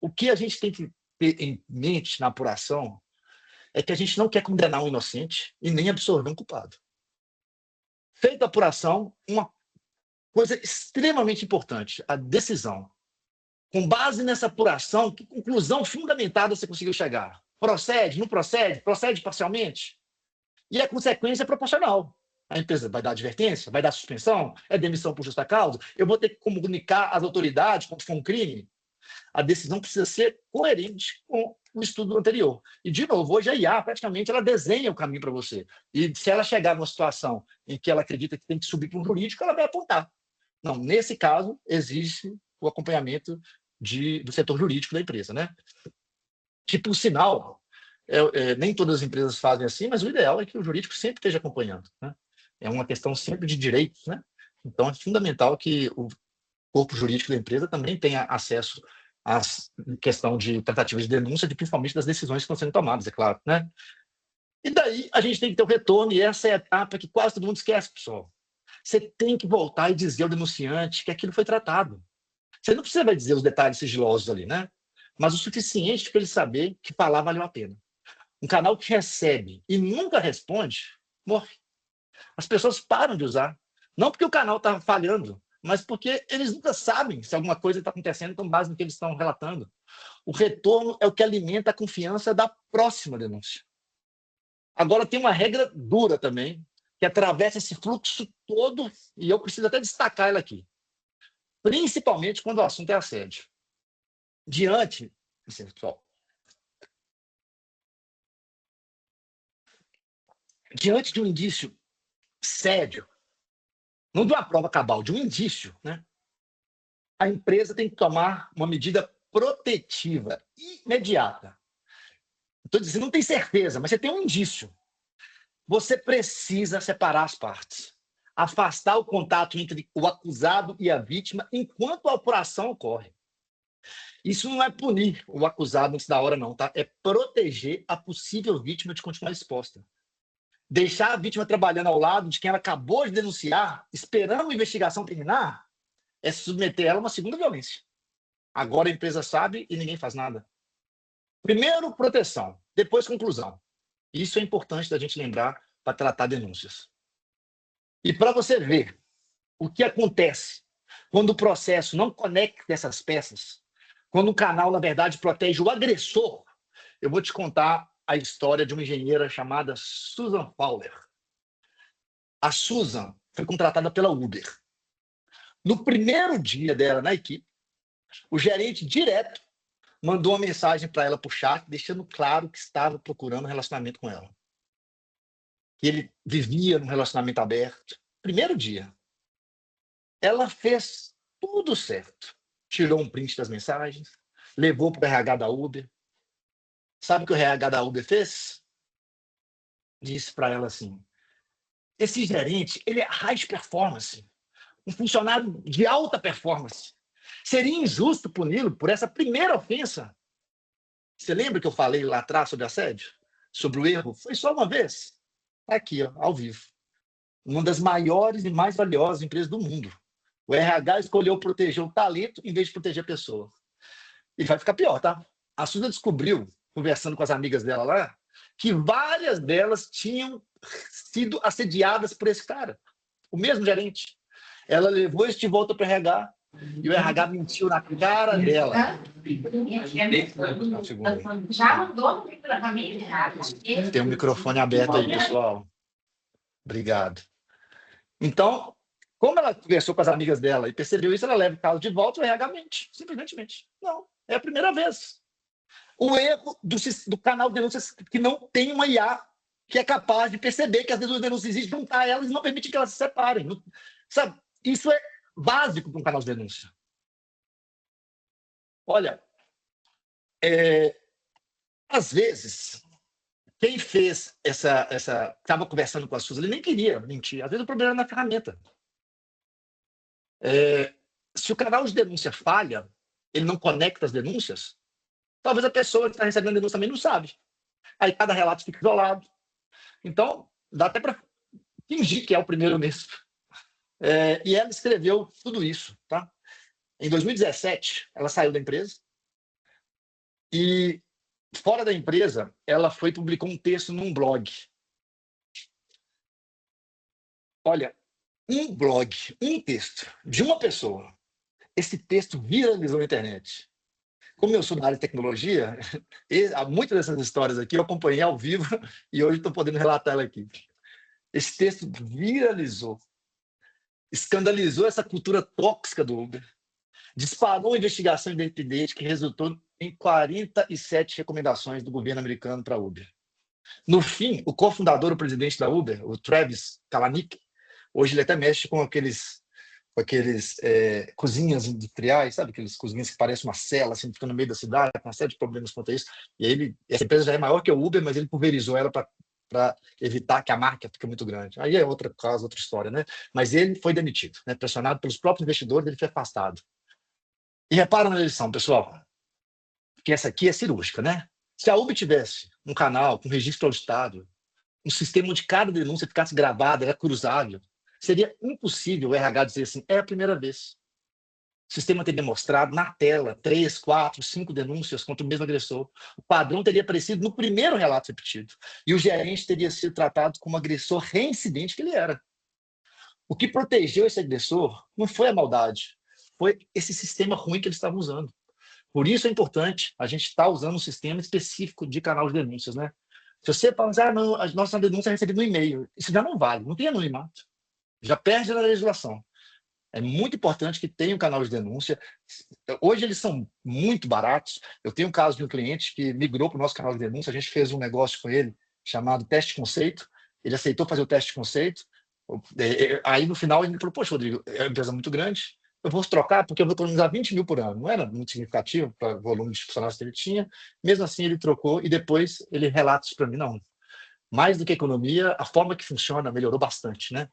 O que a gente tem que ter em mente na apuração é que a gente não quer condenar um inocente e nem absolver um culpado. Feita a apuração, uma coisa extremamente importante, a decisão. Com base nessa apuração, que conclusão fundamentada você conseguiu chegar? Procede, não procede? Procede parcialmente? E a consequência é proporcional. A empresa vai dar advertência? Vai dar suspensão? É demissão por justa causa? Eu vou ter que comunicar às autoridades como se for um crime? A decisão precisa ser coerente com o estudo anterior. E, de novo, hoje a IA, praticamente, ela desenha o caminho para você. E se ela chegar numa situação em que ela acredita que tem que subir para um jurídico, ela vai apontar. Não, nesse caso, existe o acompanhamento do setor jurídico da empresa. Né? Que, por sinal, nem todas as empresas fazem assim, mas o ideal é que o jurídico sempre esteja acompanhando. Né? É uma questão sempre de direitos. Né? Então, é fundamental que o corpo jurídico da empresa também tenha acesso à questão de tentativas de denúncia, principalmente das decisões que estão sendo tomadas, é claro. Né? E daí a gente tem que ter o retorno, e essa é a etapa que quase todo mundo esquece, pessoal. Você tem que voltar e dizer ao denunciante que aquilo foi tratado. Você não precisa dizer os detalhes sigilosos ali, né? Mas o suficiente para ele saber que falar valeu a pena. Um canal que recebe e nunca responde, morre. As pessoas param de usar. Não porque o canal está falhando, mas porque eles nunca sabem se alguma coisa está acontecendo com base no que eles estão relatando. O retorno é o que alimenta a confiança da próxima denúncia. Agora, tem uma regra dura também, que atravessa esse fluxo todo, e eu preciso até destacar ela aqui. Principalmente quando o assunto é assédio. Diante de um indício sério, não de uma prova cabal, de um indício, né? A empresa tem que tomar uma medida protetiva, imediata. Estou dizendo, não tem certeza, mas você tem um indício. Você precisa separar as partes. Afastar o contato entre o acusado e a vítima enquanto a apuração ocorre. Isso não é punir o acusado antes da hora, não, tá? É proteger a possível vítima de continuar exposta. Deixar a vítima trabalhando ao lado de quem ela acabou de denunciar, esperando a investigação terminar, é submeter ela a uma segunda violência. Agora a empresa sabe e ninguém faz nada. Primeiro, proteção. Depois, conclusão. Isso é importante da gente lembrar para tratar denúncias. E para você ver o que acontece quando o processo não conecta essas peças, quando o canal, na verdade, protege o agressor, eu vou te contar a história de uma engenheira chamada Susan Fowler. A Susan foi contratada pela Uber. No primeiro dia dela na equipe, o gerente direto mandou uma mensagem para ela por chat, deixando claro que estava procurando um relacionamento com ela. Que ele vivia num relacionamento aberto. Primeiro dia. Ela fez tudo certo. Tirou um print das mensagens, levou para o RH da Uber. Sabe o que o RH da Uber fez? Disse para ela assim: esse gerente, ele é high performance, um funcionário de alta performance. Seria injusto puni-lo por essa primeira ofensa. Você lembra que eu falei lá atrás sobre assédio? Sobre o erro? Foi só uma vez. Está aqui, ó, ao vivo. Uma das maiores e mais valiosas empresas do mundo. O RH escolheu proteger o talento em vez de proteger a pessoa. E vai ficar pior, tá? A Susan descobriu, conversando com as amigas dela lá, que várias delas tinham sido assediadas por esse cara, o mesmo gerente. Ela levou isso de volta para o RH e o RH mentiu na cara dela. Já mandou no para a família? Tem um microfone aberto aí, pessoal. Obrigado. Então, como ela conversou com as amigas dela e percebeu isso, ela leva o caso de volta e o RH mente. Simplesmente mente. Não, é a primeira vez. O erro do canal de denúncias que não tem uma IA que é capaz de perceber que as denúncias existem, juntar elas e não permitir que elas se separem. Não, sabe? Isso é básico para um canal de denúncia. Olha, às vezes, quem fez estava conversando com a Suzy, ele nem queria mentir. Às vezes o problema era na ferramenta. Se o canal de denúncia falha, ele não conecta as denúncias, talvez a pessoa que está recebendo a denúncia também não sabe. Aí cada relato fica isolado. Então, dá até para fingir que é o primeiro mesmo. E ela escreveu tudo isso. Tá? Em 2017, ela saiu da empresa e, fora da empresa, ela foi e publicou um texto num blog. Olha, um blog, um texto de uma pessoa, esse texto viralizou na internet. Como eu sou da área de tecnologia, muitas dessas histórias aqui eu acompanhei ao vivo e hoje estou podendo relatar ela aqui. Esse texto viralizou, escandalizou essa cultura tóxica do Uber, disparou uma investigação independente que resultou em 47 recomendações do governo americano para a Uber. No fim, o cofundador, o presidente da Uber, o Travis Kalanick, hoje ele até mexe com aqueles cozinhas industriais, sabe? Aqueles cozinhas que parecem uma cela, assim, fica no meio da cidade, com uma série de problemas quanto a isso. E aí essa empresa já é maior que o Uber, mas ele pulverizou ela para evitar que a marca fique muito grande. Aí é outra causa, outra história, né? Mas ele foi demitido, né? Pressionado pelos próprios investidores, ele foi afastado. E repara na eleição, pessoal, que essa aqui é cirúrgica, né? Se a Uber tivesse um canal com registro auditado, um sistema onde cada denúncia ficasse gravada, era cruzável, seria impossível o RH dizer assim, é a primeira vez. O sistema teria mostrado na tela 3, 4, 5 denúncias contra o mesmo agressor. O padrão teria aparecido no primeiro relato repetido. E o gerente teria sido tratado como agressor reincidente que ele era. O que protegeu esse agressor não foi a maldade, foi esse sistema ruim que eles estavam usando. Por isso é importante a gente estar usando um sistema específico de canal de denúncias, né? Se você fala assim, não, a nossa denúncia é recebida no e-mail, isso já não vale, não tem anonimato. Já perde na legislação. É muito importante que tenha um canal de denúncia. Hoje eles são muito baratos. Eu tenho um caso de um cliente que migrou para o nosso canal de denúncia, a gente fez um negócio com ele chamado teste conceito, ele aceitou fazer o teste conceito, aí no final ele falou, poxa, Rodrigo, é uma empresa muito grande, eu vou trocar porque eu vou economizar 20 mil por ano. Não era muito significativo para o volume de funcionários que ele tinha, mesmo assim ele trocou e depois ele relata isso para mim, não. Mais do que economia, a forma que funciona melhorou bastante, né?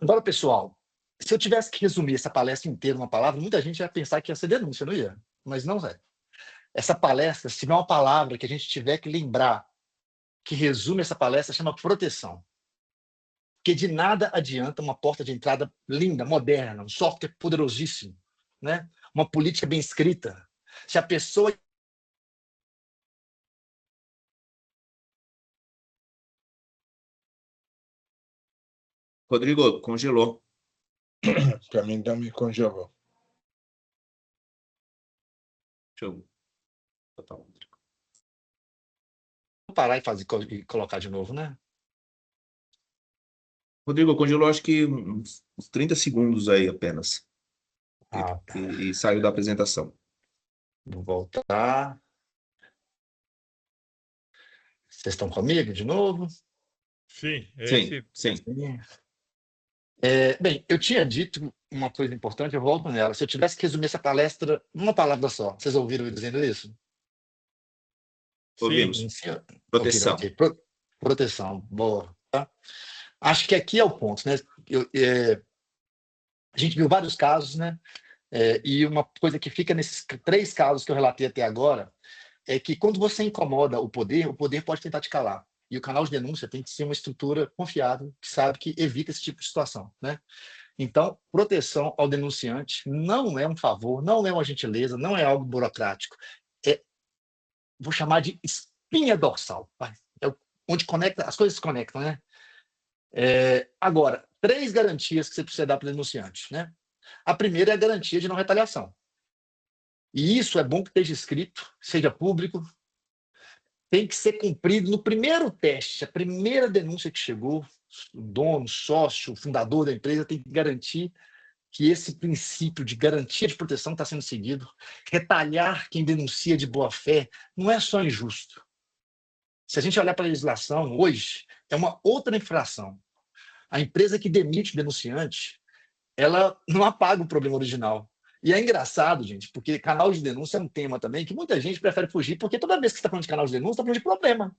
Agora, pessoal, Se eu tivesse que resumir essa palestra inteira numa palavra, muita gente ia pensar que ia ser denúncia, não ia? Mas não é. Essa palestra, se tiver uma palavra que a gente tiver que lembrar, que resume essa palestra, chama proteção. Porque de nada adianta uma porta de entrada linda, moderna, um software poderosíssimo, né? Uma política bem escrita. Se a pessoa... Rodrigo, congelou. Para mim também congelou. Deixa eu botar um. parar e colocar de novo, né? Rodrigo, congelou acho que uns 30 segundos aí apenas. Tá. E saiu da apresentação. Vou voltar. Vocês estão comigo de novo? Sim, Sim. Bem, eu tinha dito uma coisa importante, eu volto nela. Se eu tivesse que resumir essa palestra numa palavra só, vocês ouviram eu dizendo isso? Ouvimos. Sim. Proteção. Okay. Proteção, boa. Tá? Acho que aqui é o ponto, né? A gente viu vários casos, né? E uma coisa que fica nesses 3 casos que eu relatei até agora é que quando você incomoda o poder pode tentar te calar. E o canal de denúncia tem que ser uma estrutura confiável, que sabe que evita esse tipo de situação, né? Então, proteção ao denunciante não é um favor, não é uma gentileza, não é algo burocrático. Vou chamar de espinha dorsal. Onde conecta, as coisas se conectam, né? Agora, 3 garantias que você precisa dar para o denunciante, né? A primeira é a garantia de não retaliação. E isso é bom que esteja escrito, seja público, tem que ser cumprido no primeiro teste, a primeira denúncia que chegou, o dono, sócio, o fundador da empresa tem que garantir que esse princípio de garantia de proteção está sendo seguido. Retalhar quem denuncia de boa fé não é só injusto. Se a gente olhar para a legislação hoje, é uma outra infração. A empresa que demite o denunciante, ela não apaga o problema original. E é engraçado, gente, porque canal de denúncia é um tema também que muita gente prefere fugir, porque toda vez que você está falando de canal de denúncia, está falando de problema.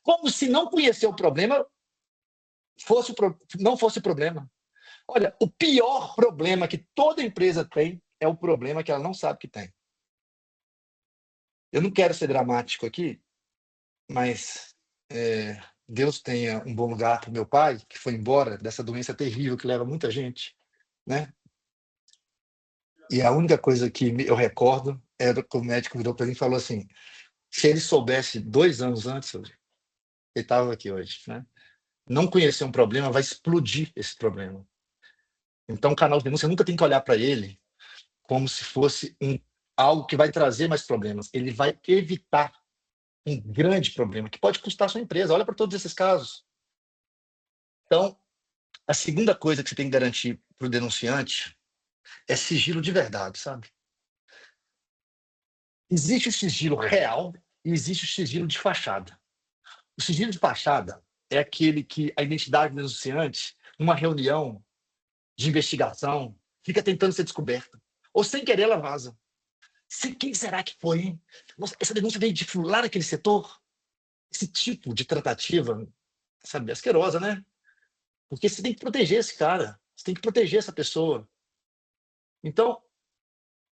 Como se não conhecer o problema não fosse problema. Olha, o pior problema que toda empresa tem é o problema que ela não sabe que tem. Eu não quero ser dramático aqui, mas Deus tenha um bom lugar para o meu pai, que foi embora dessa doença terrível que leva muita gente, né? E a única coisa que eu recordo era que o médico virou para mim e falou assim: se ele soubesse 2 anos antes, ele estava aqui hoje, né? Não conhecer um problema vai explodir esse problema. Então, o canal de denúncia nunca tem que olhar para ele como se fosse algo que vai trazer mais problemas. Ele vai evitar um grande problema que pode custar a sua empresa. Olha para todos esses casos. Então, a segunda coisa que você tem que garantir para o denunciante é sigilo de verdade, sabe? Existe o sigilo real e existe o sigilo de fachada. O sigilo de fachada é aquele que a identidade do denunciante, numa reunião de investigação, fica tentando ser descoberta. Ou sem querer ela vaza. Quem será que foi, hein? Nossa, essa denúncia veio de lá naquele setor? Esse tipo de tratativa, sabe, asquerosa, né? Porque você tem que proteger esse cara, você tem que proteger essa pessoa. Então,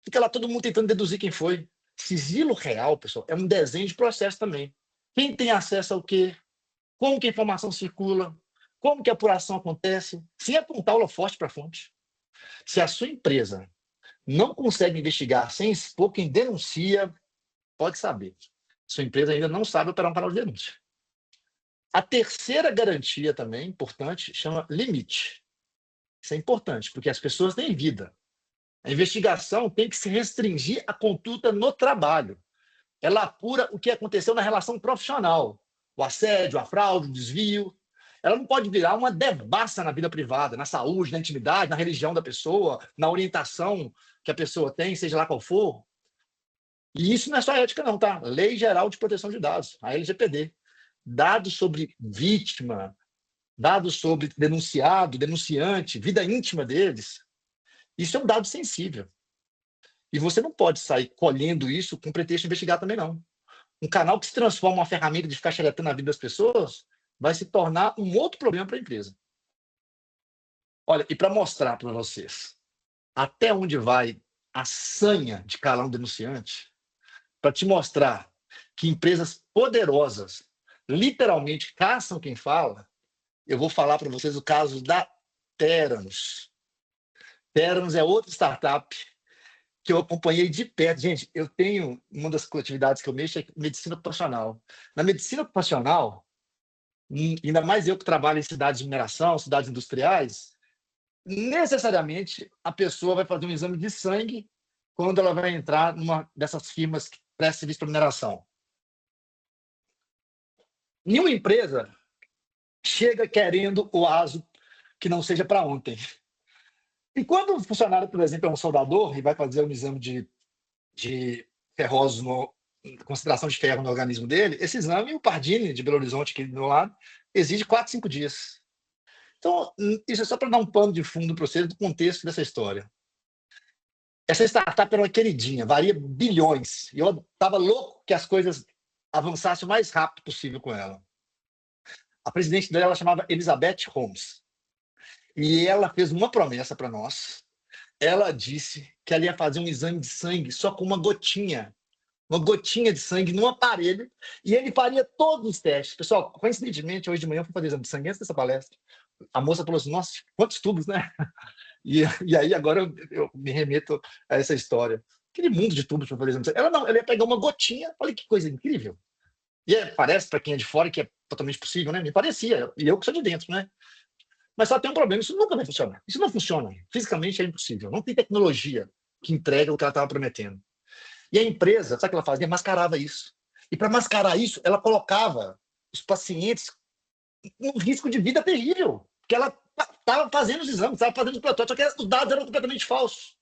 fica lá todo mundo tentando deduzir quem foi. Sigilo real, pessoal, é um desenho de processo também. Quem tem acesso ao quê? Como que a informação circula? Como que a apuração acontece? Sem apontar o holofote para a fonte. Se a sua empresa não consegue investigar sem expor quem denuncia, pode saber. Sua empresa ainda não sabe operar um canal de denúncia. A terceira garantia também importante chama limite. Isso é importante, porque as pessoas têm vida. A investigação tem que se restringir à conduta no trabalho. Ela apura o que aconteceu na relação profissional. O assédio, a fraude, o desvio. Ela não pode virar uma devassa na vida privada, na saúde, na intimidade, na religião da pessoa, na orientação que a pessoa tem, seja lá qual for. E isso não é só ética não, tá? Lei Geral de Proteção de Dados, a LGPD. Dados sobre vítima, dados sobre denunciado, denunciante, vida íntima deles. Isso é um dado sensível. E você não pode sair colhendo isso com pretexto de investigar também, não. Um canal que se transforma em uma ferramenta de ficar xeretando a vida das pessoas vai se tornar um outro problema para a empresa. Olha, e para mostrar para vocês até onde vai a sanha de calar um denunciante, para te mostrar que empresas poderosas literalmente caçam quem fala, eu vou falar para vocês o caso da Theranos. Theranos é outra startup que eu acompanhei de perto. Gente, eu tenho uma das atividades que eu mexo é medicina ocupacional. Na medicina ocupacional, ainda mais eu que trabalho em cidades de mineração, cidades industriais, necessariamente a pessoa vai fazer um exame de sangue quando ela vai entrar numa dessas firmas que prestam serviço para mineração. Nenhuma empresa chega querendo o ASO que não seja para ontem. E quando o funcionário, por exemplo, é um soldador e vai fazer um exame de ferrosos, concentração de ferro no organismo dele, esse exame, o Pardini, de Belo Horizonte, aqui do meu lado, exige 4, 5 dias. Então, isso é só para dar um pano de fundo para vocês do contexto dessa história. Essa startup era uma queridinha, valia bilhões. E eu estava louco que as coisas avançassem o mais rápido possível com ela. A presidente dela chamava Elizabeth Holmes. E ela fez uma promessa para nós. Ela disse que ela ia fazer um exame de sangue só com uma gotinha de sangue num aparelho, e ele faria todos os testes. Pessoal, coincidentemente, hoje de manhã eu fui fazer exame de sangue antes dessa palestra. A moça falou assim, nossa, quantos tubos, né? E aí agora eu me remeto a essa história. Aquele mundo de tubos para fazer exame de sangue. Ela não, ela ia pegar uma gotinha, olha que coisa incrível. E parece, para quem é de fora, que é totalmente possível, né? Me parecia, e eu que sou de dentro, né? Mas só tem um problema, isso nunca vai funcionar. Isso não funciona. Fisicamente é impossível. Não tem tecnologia que entrega o que ela estava prometendo. E a empresa, sabe o que ela fazia? Mascarava isso. E para mascarar isso, ela colocava os pacientes num risco de vida terrível. Porque ela estava fazendo os exames, estava fazendo os protótipos, só que os dados eram completamente falsos.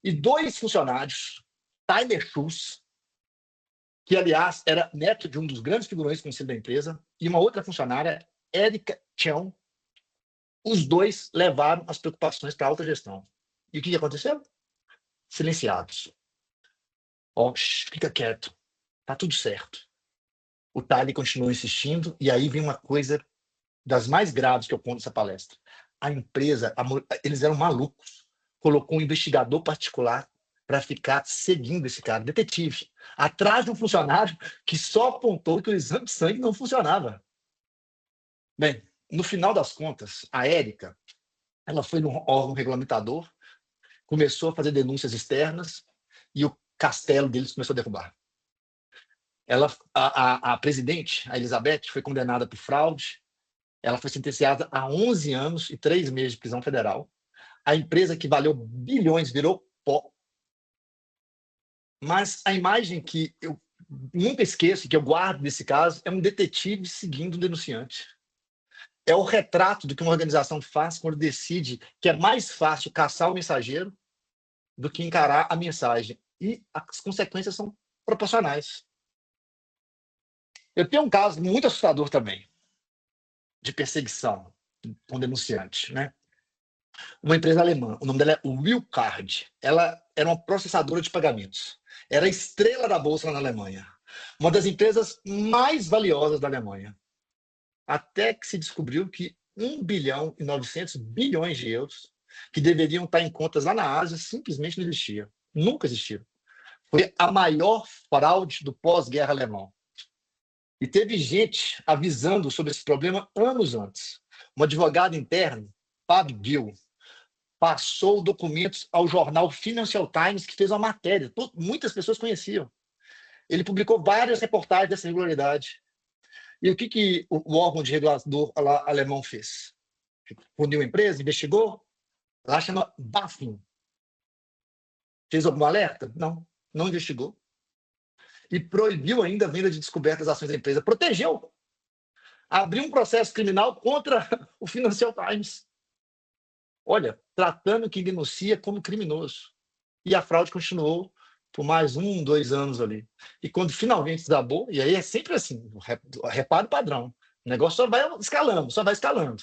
E 2 funcionários, Tyler Schultz, que, aliás, era neto de um dos grandes figurões conhecidos da empresa, e uma outra funcionária, Erika Cheung, os 2 levaram as preocupações para a alta gestão. E o que aconteceu? Silenciados. Ó, fica quieto, tá tudo certo. O Tyler continuou insistindo, e aí vem uma coisa das mais graves que eu conto nessa palestra. A empresa, eles eram malucos, colocou um investigador particular para ficar seguindo esse cara, detetive, atrás de um funcionário que só apontou que o exame de sangue não funcionava. Bem, no final das contas, a Érica, ela foi no órgão regulamentador, começou a fazer denúncias externas e o castelo deles começou a derrubar. A presidente, a Elizabeth, foi condenada por fraude. Ela foi sentenciada a 11 anos e 3 meses de prisão federal. A empresa que valeu bilhões virou pó. Mas a imagem que eu nunca esqueço, que eu guardo desse caso, é um detetive seguindo um denunciante. É o retrato do que uma organização faz quando decide que é mais fácil caçar o mensageiro do que encarar a mensagem. E as consequências são proporcionais. Eu tenho um caso muito assustador também, de perseguição com denunciante, né? Uma empresa alemã, o nome dela é Wirecard. Ela era uma processadora de pagamentos. Era a estrela da bolsa na Alemanha. Uma das empresas mais valiosas da Alemanha. Até que se descobriu que 1 bilhão e 900 bilhões de euros que deveriam estar em contas lá na Ásia simplesmente não existiam. Nunca existiram. Foi a maior fraude do pós-guerra alemão. E teve gente avisando sobre esse problema anos antes. Um advogado interno, Fábio Gill, passou documentos ao jornal Financial Times, que fez uma matéria. Muitas pessoas conheciam. Ele publicou várias reportagens dessa irregularidade. E o que o órgão de regulador alemão fez? Puniu a empresa, investigou. Lá chama BaFin. Fez algum alerta? Não, não investigou. E proibiu ainda a venda de descobertas das ações da empresa. Protegeu. Abriu um processo criminal contra o Financial Times. Olha, tratando quem denuncia como criminoso. E a fraude continuou por mais 1, 2 anos ali. E quando finalmente desabou, e aí é sempre assim, reparo padrão. O negócio só vai escalando.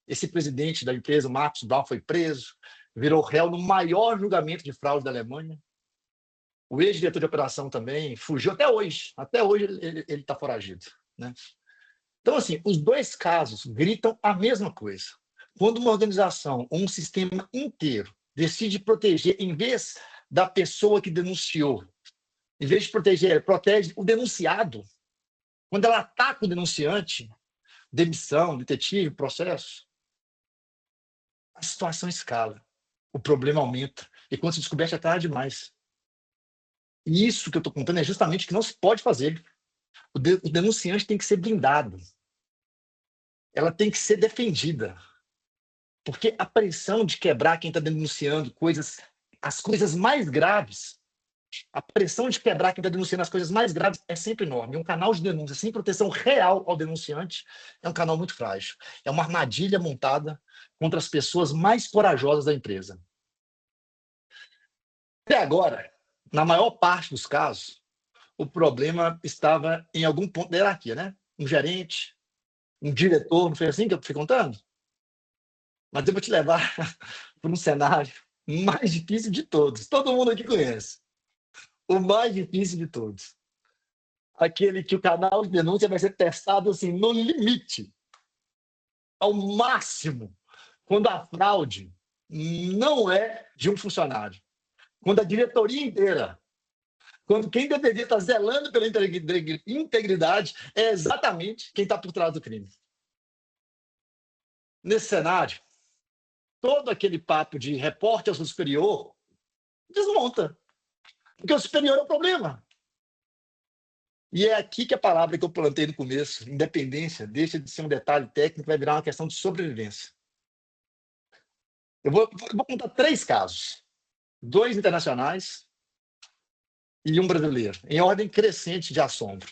Esse presidente da empresa, Marcus Braun, foi preso, virou réu no maior julgamento de fraude da Alemanha. O ex-diretor de operação também fugiu até hoje. Até hoje ele está foragido, né? Então, assim, os 2 casos gritam a mesma coisa. Quando uma organização ou um sistema inteiro decide proteger, em vez da pessoa que denunciou, em vez de proteger, protege o denunciado, quando ela ataca o denunciante, demissão, detetive, processo, a situação escala, o problema aumenta. E quando se descobre, é tarde demais. E isso que eu estou contando é justamente o que não se pode fazer. O denunciante tem que ser blindado. Ela tem que ser defendida. Porque a pressão de quebrar quem está denunciando as coisas mais graves, a pressão de quebrar quem está denunciando as coisas mais graves é sempre enorme. Um canal de denúncia sem proteção real ao denunciante é um canal muito frágil. É uma armadilha montada contra as pessoas mais corajosas da empresa. Até agora, na maior parte dos casos, o problema estava em algum ponto da hierarquia, né? Um gerente, um diretor, não foi assim que eu fui contando? Mas eu vou te levar para um cenário mais difícil de todos. Todo mundo aqui conhece. O mais difícil de todos. Aquele que o canal de denúncia vai ser testado assim, no limite, ao máximo, quando a fraude não é de um funcionário. Quando a diretoria inteira, quando quem deveria estar zelando pela integridade é exatamente quem está por trás do crime. Nesse cenário, todo aquele papo de repórter ao superior desmonta. Porque o superior é o problema. E é aqui que a palavra que eu plantei no começo, independência, deixa de ser um detalhe técnico, vai virar uma questão de sobrevivência. Eu vou contar 3 casos. 2 internacionais e um brasileiro, em ordem crescente de assombro.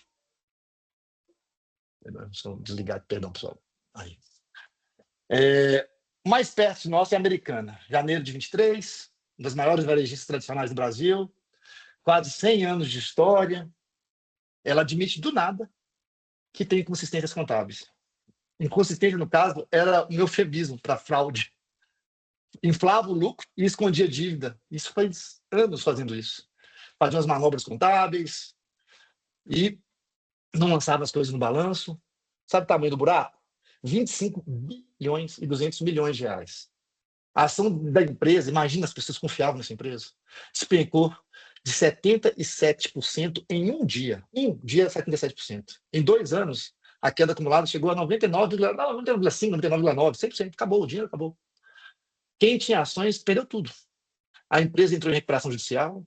Deixa eu desligar, perdão, pessoal. Aí. Mais perto de nós é a Americana. Janeiro de 23, uma das maiores varejistas tradicionais do Brasil, quase 100 anos de história. Ela admite do nada que tem inconsistências contábeis. Inconsistência, no caso, era um eufemismo para fraude. Inflava o lucro e escondia dívida. Isso faz anos fazendo isso. Fazia umas manobras contábeis e não lançava as coisas no balanço. Sabe o tamanho do buraco? 25 bilhões e 200 milhões de reais. A ação da empresa, imagina, as pessoas confiavam nessa empresa, despencou de 77% em um dia. Um dia, 77%. Em 2 anos, a queda acumulada chegou a 99,5%, 99,9%, 100%. Acabou, o dinheiro acabou. Quem tinha ações perdeu tudo. A empresa entrou em recuperação judicial,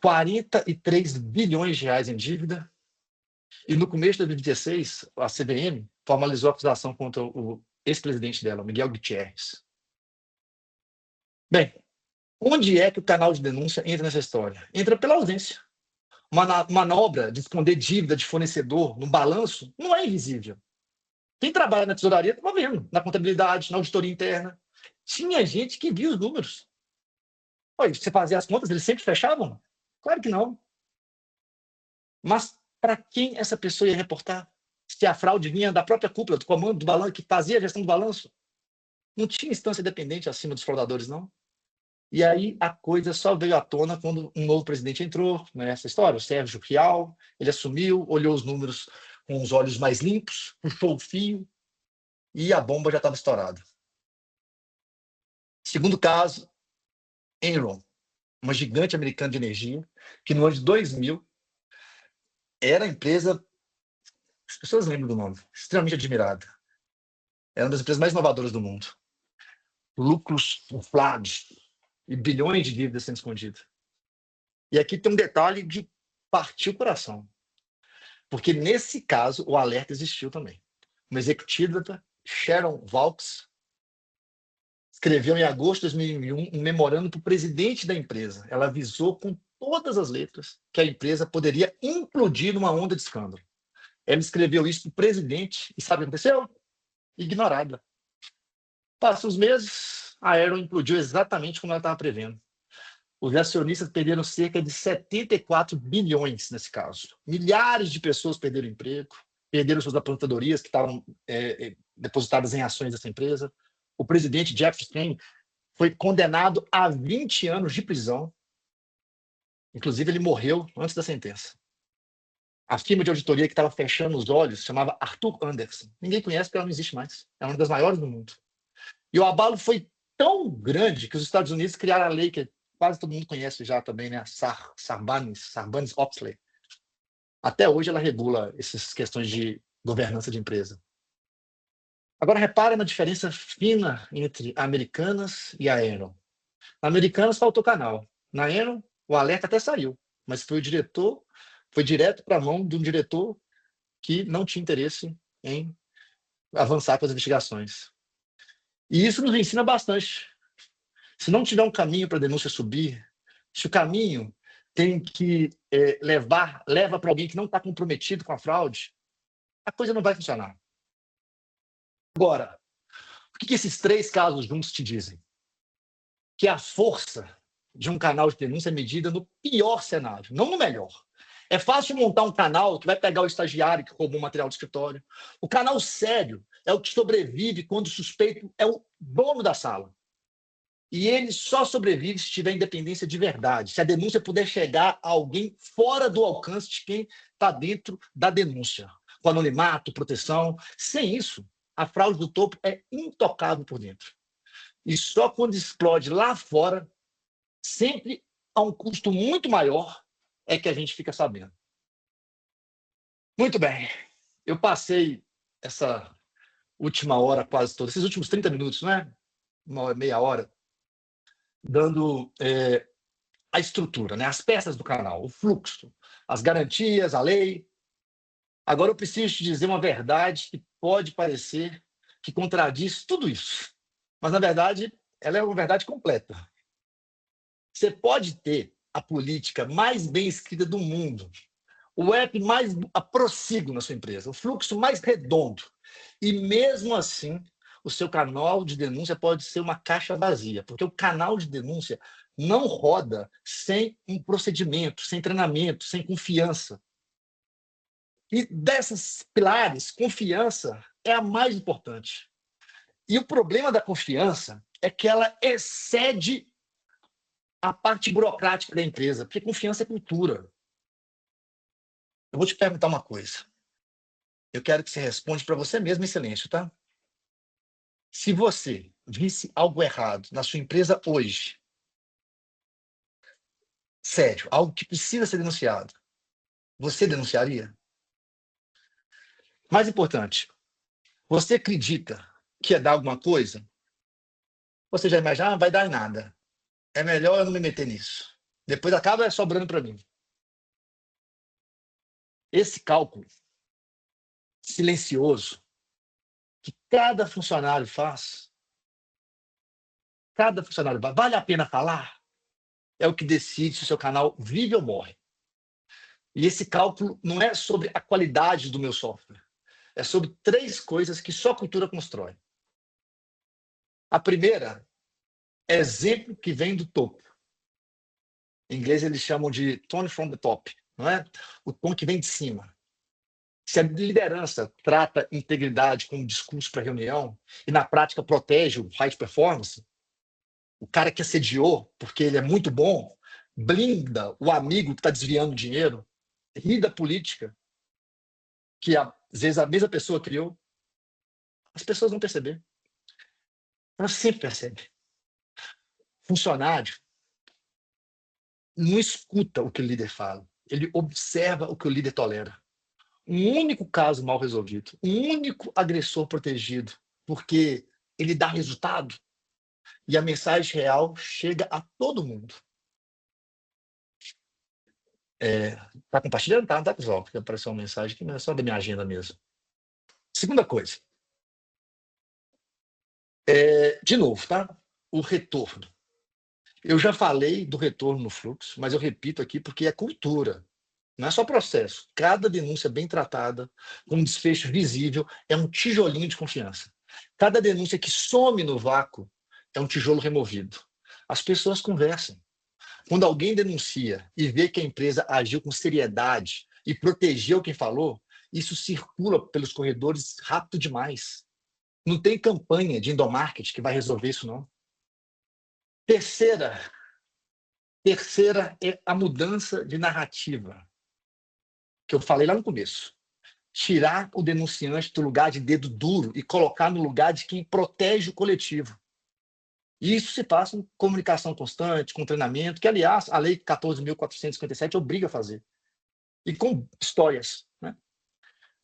43 bilhões de reais em dívida, e no começo de 2016, a CVM formalizou a acusação contra o ex-presidente dela, Miguel Gutierrez. Bem, onde é que o canal de denúncia entra nessa história? Entra pela ausência. Uma manobra de esconder dívida de fornecedor no balanço não é invisível. Quem trabalha na tesouraria estava vendo, na contabilidade, na auditoria interna. Tinha gente que via os números. Olha, você fazia as contas, eles sempre fechavam? Claro que não. Mas para quem essa pessoa ia reportar? Se a fraude vinha da própria cúpula, do comando do balanço, que fazia a gestão do balanço? Não tinha instância dependente acima dos fraudadores, não. E aí a coisa só veio à tona quando um novo presidente entrou nessa história, o Sérgio Rial. Ele assumiu, olhou os números com os olhos mais limpos, puxou o fio e a bomba já estava estourada. Segundo caso, Enron, uma gigante americana de energia, que no ano de 2000 era a empresa, as pessoas lembram do nome, extremamente admirada. Era uma das empresas mais inovadoras do mundo. Lucros inflados e bilhões de dívidas sendo escondidas. E aqui tem um detalhe de partir o coração. Porque nesse caso, o alerta existiu também. Uma executiva, Sharon Valks, escreveu em agosto de 2001 um memorando para o presidente da empresa. Ela avisou com todas as letras que a empresa poderia implodir numa onda de escândalo. Ela escreveu isso para o presidente e sabe o que aconteceu? Ignorada. Passam os meses, a Enron implodiu exatamente como ela estava prevendo. Os acionistas perderam cerca de 74 bilhões nesse caso. Milhares de pessoas perderam emprego, perderam suas aposentadorias que estavam depositadas em ações dessa empresa. O presidente Jeff Epstein foi condenado a 20 anos de prisão. Inclusive, ele morreu antes da sentença. A firma de auditoria que estava fechando os olhos chamava Arthur Andersen. Ninguém conhece porque ela não existe mais. É uma das maiores do mundo. E o abalo foi tão grande que os Estados Unidos criaram a lei que quase todo mundo conhece já também, né? Sarbanes-Oxley. Até hoje ela regula essas questões de governança de empresa. Agora repara na diferença fina entre a Americanas e a Enron. Na Americanas faltou canal. Na Enron, o alerta até saiu, mas foi direto para a mão de um diretor que não tinha interesse em avançar com as investigações. E isso nos ensina bastante. Se não tiver um caminho para a denúncia subir, se o caminho tem que leva para alguém que não está comprometido com a fraude, a coisa não vai funcionar. Agora, o que esses 3 casos juntos te dizem? Que a força de um canal de denúncia é medida no pior cenário, não no melhor. É fácil montar um canal que vai pegar o estagiário que roubou o material do escritório. O canal sério é o que sobrevive quando o suspeito é o dono da sala. E ele só sobrevive se tiver independência de verdade, se a denúncia puder chegar a alguém fora do alcance de quem está dentro da denúncia, com anonimato, proteção. Sem isso, a fraude do topo é intocável por dentro. E só quando explode lá fora, sempre a um custo muito maior, é que a gente fica sabendo. Muito bem. Eu passei essa última hora quase toda, esses últimos 30 minutos, não é? Meia hora, dando a estrutura, né? As peças do canal, o fluxo, as garantias, a lei. Agora eu preciso te dizer uma verdade que pode parecer que contradiz tudo isso. Mas, na verdade, ela é uma verdade completa. Você pode ter a política mais bem escrita do mundo, o app mais prossíguo na sua empresa, o fluxo mais redondo. E, mesmo assim, o seu canal de denúncia pode ser uma caixa vazia, porque o canal de denúncia não roda sem um procedimento, sem treinamento, sem confiança. E dessas pilares, confiança é a mais importante. E o problema da confiança é que ela excede a parte burocrática da empresa, porque confiança é cultura. Eu vou te perguntar uma coisa. Eu quero que você responda para você mesmo em silêncio, tá? Se você visse algo errado na sua empresa hoje, sério, algo que precisa ser denunciado, você denunciaria? Mais importante, você acredita que ia dar alguma coisa? Você já imagina, vai dar em nada. É melhor eu não me meter nisso. Depois acaba sobrando para mim. Esse cálculo silencioso que cada funcionário faz, vale a pena falar? É o que decide se o seu canal vive ou morre. E esse cálculo não é sobre a qualidade do meu software. É sobre 3 coisas que só a cultura constrói. A primeira é exemplo que vem do topo. Em inglês eles chamam de tone from the top, não é? O tom que vem de cima. Se a liderança trata integridade como discurso para reunião e na prática protege o high performance, o cara que assediou porque ele é muito bom, blinda o amigo que está desviando dinheiro, ri da política que às vezes a mesma pessoa criou, as pessoas vão perceber. Elas sempre percebem. Funcionário não escuta o que o líder fala, ele observa o que o líder tolera. Um único caso mal resolvido, um único agressor protegido, porque ele dá resultado e a mensagem real chega a todo mundo. Tá compartilhando? Tá, pessoal? Porque apareceu uma mensagem aqui, mas é só da minha agenda mesmo. Segunda coisa. De novo, tá? O retorno. Eu já falei do retorno no fluxo, mas eu repito aqui porque é cultura. Não é só processo. Cada denúncia bem tratada, com um desfecho visível, é um tijolinho de confiança. Cada denúncia que some no vácuo é um tijolo removido. As pessoas conversam. Quando alguém denuncia e vê que a empresa agiu com seriedade e protegeu quem falou, isso circula pelos corredores rápido demais. Não tem campanha de endomarketing que vai resolver isso, não. Terceira é a mudança de narrativa. que eu falei lá no começo. Tirar o denunciante do lugar de dedo duro e colocar no lugar de quem protege o coletivo. E isso se faz com comunicação constante, com treinamento, que, aliás, a Lei 14.457 obriga a fazer. E com histórias, né?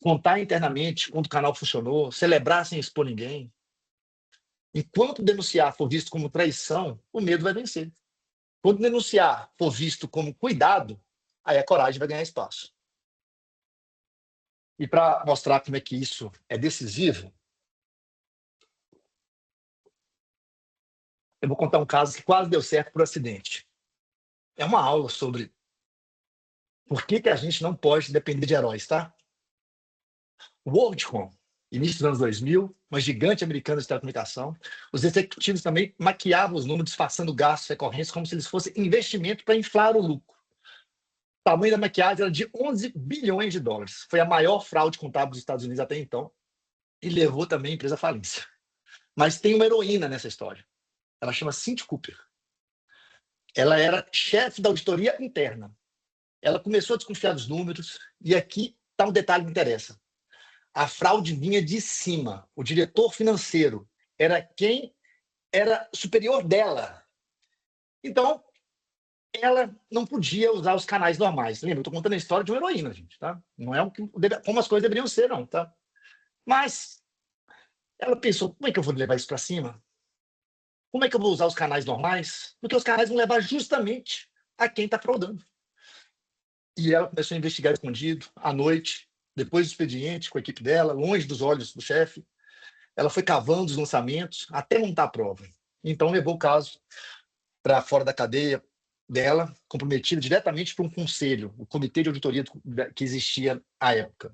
Contar internamente quando o canal funcionou, celebrar sem expor ninguém. Enquanto denunciar for visto como traição, o medo vai vencer. Quando denunciar for visto como cuidado, aí a coragem vai ganhar espaço. E para mostrar como é que isso é decisivo, eu vou contar um caso que quase deu certo por acidente. É uma aula sobre por que a gente não pode depender de heróis, tá? WorldCom, início dos anos 2000, uma gigante americana de telecomunicação. Os executivos também maquiavam os números, disfarçando gastos recorrentes como se eles fossem investimento para inflar o lucro. O tamanho da maquiagem era de 11 bilhões de dólares. Foi a maior fraude contábil dos Estados Unidos até então e levou também a empresa à falência. Mas tem uma heroína nessa história. Ela chama Cynthia Cooper. Ela era chefe da auditoria interna. Ela começou a desconfiar dos números e aqui está um detalhe que interessa. A fraude vinha de cima. O diretor financeiro era quem era superior dela. Então, ela não podia usar os canais normais. Lembra, eu estou contando a história de uma heroína, gente, tá? Não é como as coisas deveriam ser, não, tá? Mas ela pensou, como é que eu vou levar isso para cima? Como é que eu vou usar os canais normais? Porque os canais vão levar justamente a quem está fraudando. E ela começou a investigar escondido, à noite, depois do expediente, com a equipe dela, longe dos olhos do chefe. Ela foi cavando os lançamentos até montar a prova. Então, levou o caso para fora da cadeia dela, comprometida diretamente para um conselho, o comitê de auditoria que existia à época.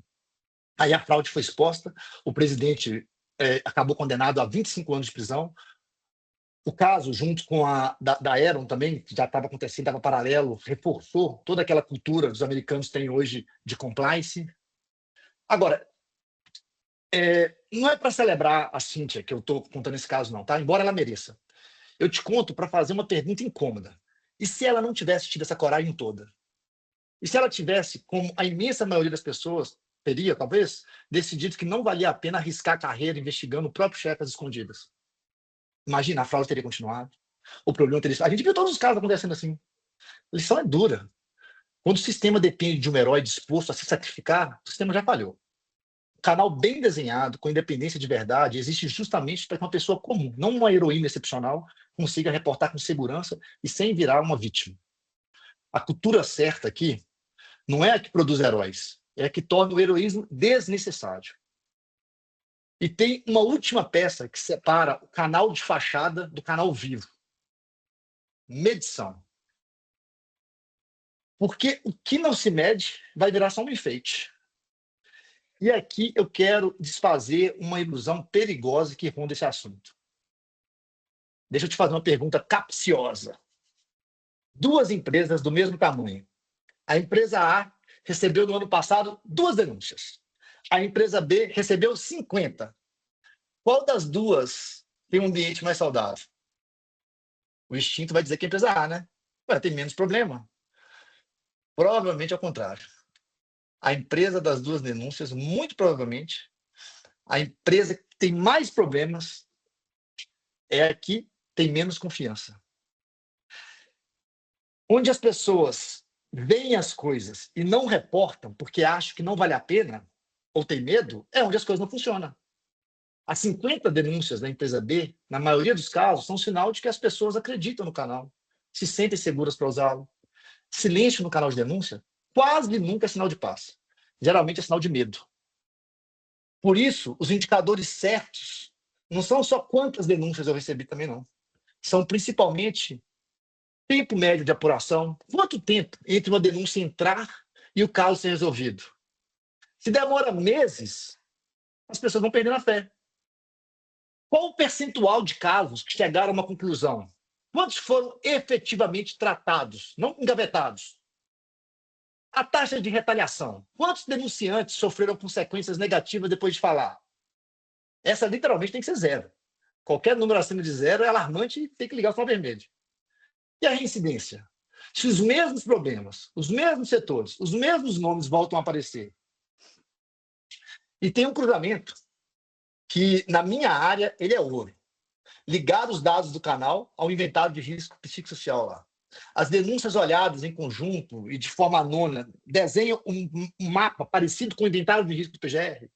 Aí a fraude foi exposta, o presidente acabou condenado a 25 anos de prisão. O caso, junto com a da Aeron também, que já estava acontecendo, estava paralelo, reforçou toda aquela cultura que os americanos têm hoje de compliance. Agora, não é para celebrar a Cynthia que eu estou contando esse caso, não, tá? Embora ela mereça. Eu te conto para fazer uma pergunta incômoda. E se ela não tivesse tido essa coragem toda? E se ela tivesse, como a imensa maioria das pessoas teria, talvez, decidido que não valia a pena arriscar a carreira investigando o próprio chefe às escondidas? Imagina, a fraude teria continuado. O problema teria... A gente viu todos os casos acontecendo assim. A lição é dura. Quando o sistema depende de um herói disposto a se sacrificar, o sistema já falhou. Um canal bem desenhado, com independência de verdade, existe justamente para que uma pessoa comum, não uma heroína excepcional, consiga reportar com segurança e sem virar uma vítima. A cultura certa aqui não é a que produz heróis, é a que torna o heroísmo desnecessário. E tem uma última peça que separa o canal de fachada do canal vivo. Medição. Porque o que não se mede vai virar só um enfeite. E aqui eu quero desfazer uma ilusão perigosa que ronda esse assunto. Deixa eu te fazer uma pergunta capciosa. Duas empresas do mesmo tamanho. A empresa A recebeu no ano passado 2 denúncias. A empresa B recebeu 50. Qual das duas tem um ambiente mais saudável? O instinto vai dizer que a empresa A, né? Vai ter menos problema. Provavelmente ao contrário. A empresa das 2 denúncias, muito provavelmente, a empresa que tem mais problemas é a que tem menos confiança. Onde as pessoas veem as coisas e não reportam porque acham que não vale a pena ou tem medo, é onde as coisas não funcionam. As 50 denúncias da empresa B, na maioria dos casos, são sinal de que as pessoas acreditam no canal, se sentem seguras para usá-lo. Silêncio no canal de denúncia quase nunca é sinal de paz. Geralmente é sinal de medo. Por isso, os indicadores certos não são só quantas denúncias eu recebi também, não. São principalmente tempo médio de apuração. Quanto tempo entre uma denúncia entrar e o caso ser resolvido? Se demora meses, as pessoas vão perdendo a fé. Qual o percentual de casos que chegaram a uma conclusão? Quantos foram efetivamente tratados, não engavetados? A taxa de retaliação. Quantos denunciantes sofreram consequências negativas depois de falar? Essa literalmente tem que ser 0. Qualquer número acima de 0 é alarmante e tem que ligar o sinal vermelho. E a reincidência? Se os mesmos problemas, os mesmos setores, os mesmos nomes voltam a aparecer. E tem um cruzamento que, na minha área, ele é ouro. Ligar os dados do canal ao inventário de risco psicossocial lá. As denúncias olhadas em conjunto e de forma anônima desenham um mapa parecido com o inventário de risco do PGR.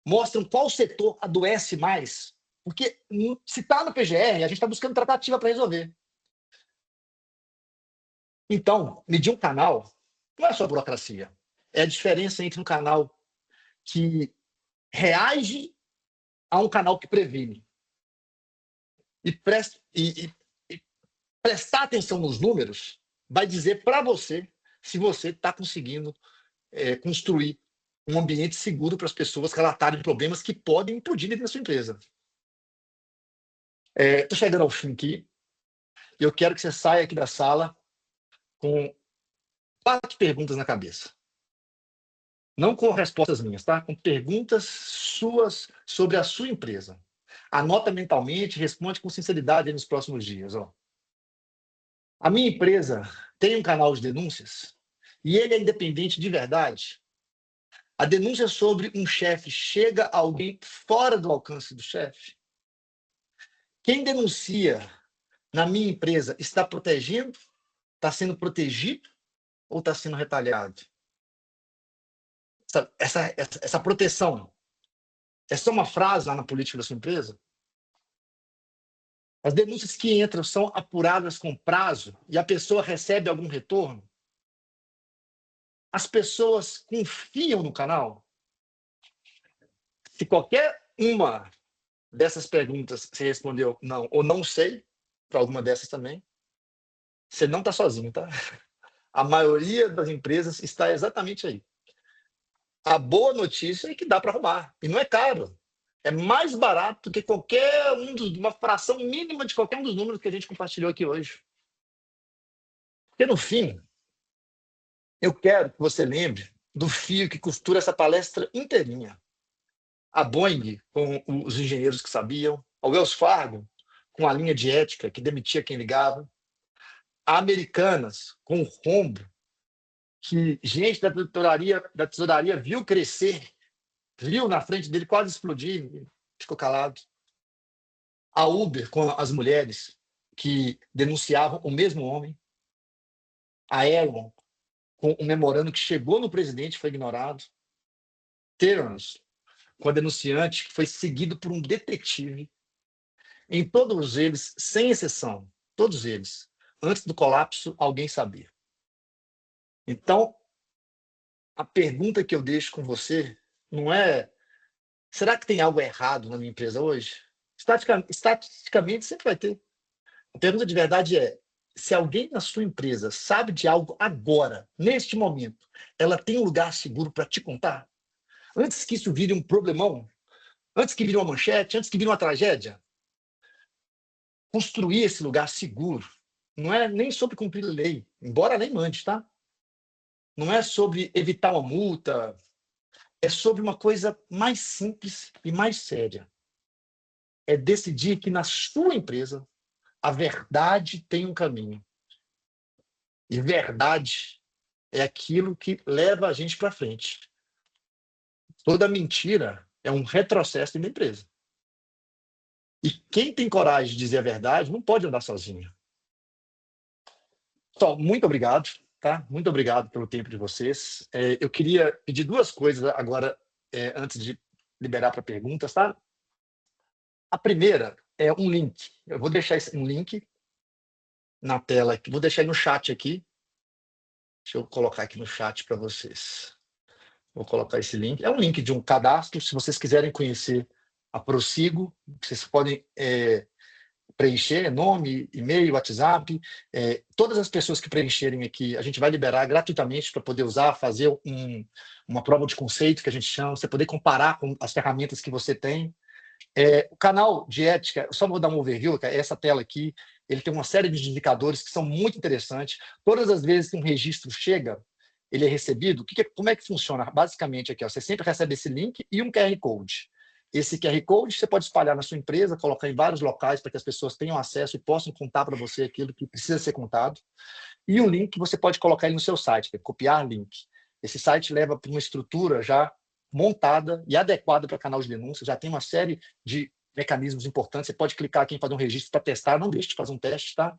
Mostram qual setor adoece mais. Porque se está no PGR, a gente está buscando tratativa para resolver. Então, medir um canal não é só burocracia. É a diferença entre um canal que reage a um canal que previne. E prestar atenção nos números vai dizer para você se você está conseguindo construir um ambiente seguro para as pessoas relatarem problemas que podem implodir dentro da sua empresa. Estou chegando ao fim aqui. Eu quero que você saia aqui da sala com 4 perguntas na cabeça. Não com respostas minhas, tá? Com perguntas suas sobre a sua empresa. Anota mentalmente e responde com sinceridade aí nos próximos dias. Ó. A minha empresa tem um canal de denúncias e ele é independente de verdade. A denúncia sobre um chefe chega a alguém fora do alcance do chefe. Quem denuncia na minha empresa está protegendo, está sendo protegido ou está sendo retaliado? Essa proteção é só uma frase lá na política da sua empresa? As denúncias que entram são apuradas com prazo e a pessoa recebe algum retorno? As pessoas confiam no canal? Se qualquer uma dessas perguntas você respondeu não ou não sei, para alguma dessas também, você não está sozinho, tá? A maioria das empresas está exatamente aí. A boa notícia é que dá para arrumar. E não é caro. É mais barato do que uma fração mínima de qualquer um dos números que a gente compartilhou aqui hoje. Porque, no fim, eu quero que você lembre do fio que costura essa palestra inteirinha. A Boeing, com os engenheiros que sabiam. A Wells Fargo, com a linha de ética que demitia quem ligava. A Americanas, com o rombo que gente da tesouraria viu crescer, viu na frente dele quase explodir, ficou calado. A Uber, com as mulheres que denunciavam o mesmo homem. A Elon, com um memorando que chegou no presidente e foi ignorado. Theranos, com a denunciante que foi seguido por um detetive. Em todos eles, sem exceção, todos eles, antes do colapso, alguém sabia. Então, a pergunta que eu deixo com você não é: será que tem algo errado na minha empresa hoje? Estatisticamente, sempre vai ter. A pergunta de verdade é: se alguém na sua empresa sabe de algo agora, neste momento, ela tem um lugar seguro para te contar? Antes que isso vire um problemão, antes que vire uma manchete, antes que vire uma tragédia? Construir esse lugar seguro não é nem sobre cumprir a lei, embora a lei mande, tá? Não é sobre evitar uma multa, é sobre uma coisa mais simples e mais séria. É decidir que na sua empresa a verdade tem um caminho. E verdade é aquilo que leva a gente para frente. Toda mentira é um retrocesso da empresa. E quem tem coragem de dizer a verdade não pode andar sozinho. Pessoal, muito obrigado. Tá? Muito obrigado pelo tempo de vocês. Eu queria pedir 2 coisas agora, antes de liberar para perguntas. Tá? A primeira é um link. Eu vou deixar um link na tela aqui. Vou deixar aí no chat aqui. Deixa eu colocar aqui no chat para vocês. Vou colocar esse link. É um link de um cadastro. Se vocês quiserem conhecer a Prossigo, vocês podem preencher nome, e-mail, WhatsApp. Todas as pessoas que preencherem aqui, a gente vai liberar gratuitamente para poder usar, fazer uma prova de conceito, que a gente chama, você poder comparar com as ferramentas que você tem. O canal de ética, só vou dar um overview, essa tela aqui, ele tem uma série de indicadores que são muito interessantes. Todas as vezes que um registro chega, ele é recebido, como é que funciona? Basicamente aqui, ó, você sempre recebe esse link e um QR Code. esse QR Code, você pode espalhar na sua empresa, colocar em vários locais para que as pessoas tenham acesso e possam contar para você aquilo que precisa ser contado. E um link você pode colocar ele no seu site, que é copiar link. Esse site leva para uma estrutura já montada e adequada para canal de denúncia, já tem uma série de mecanismos importantes. Você pode clicar aqui em fazer um registro para testar, não deixe de fazer um teste, tá?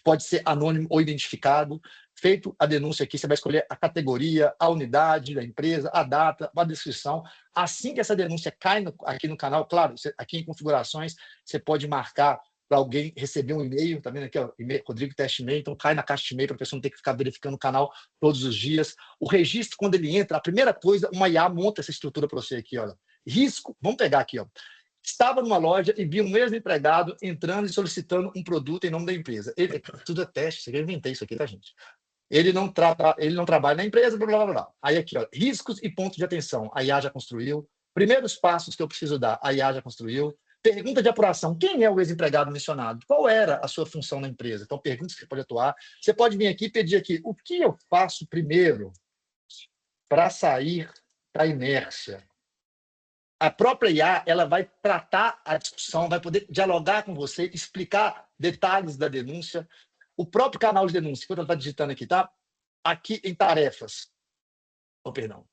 Pode ser anônimo ou identificado. Feito a denúncia aqui, você vai escolher a categoria, a unidade da empresa, a data, a descrição. Assim que essa denúncia cai aqui no canal, claro, aqui em configurações, você pode marcar para alguém receber um e-mail, tá vendo aqui, ó, Rodrigo Teste E-mail, então cai na caixa de e-mail para a pessoa não ter que ficar verificando o canal todos os dias. O registro, quando ele entra, a primeira coisa, uma IA monta essa estrutura para você aqui, olha. Risco, vamos pegar aqui, ó. Estava numa loja e vi um mesmo empregado entrando e solicitando um produto em nome da empresa. Tudo é teste, eu inventei isso aqui, tá, gente? Ele não trabalha na empresa, blá, blá, blá. Aí aqui, ó, riscos e pontos de atenção. A IA já construiu. Primeiros passos que eu preciso dar, a IA já construiu. Pergunta de apuração. Quem é o ex-empregado mencionado? Qual era a sua função na empresa? Então, perguntas que você pode atuar. Você pode vir aqui e pedir aqui, o que eu faço primeiro para sair da inércia? A própria IA, ela vai tratar a discussão, vai poder dialogar com você, explicar detalhes da denúncia. O próprio canal de denúncia, quando ela está digitando aqui, tá? Aqui em tarefas. Oh, perdão.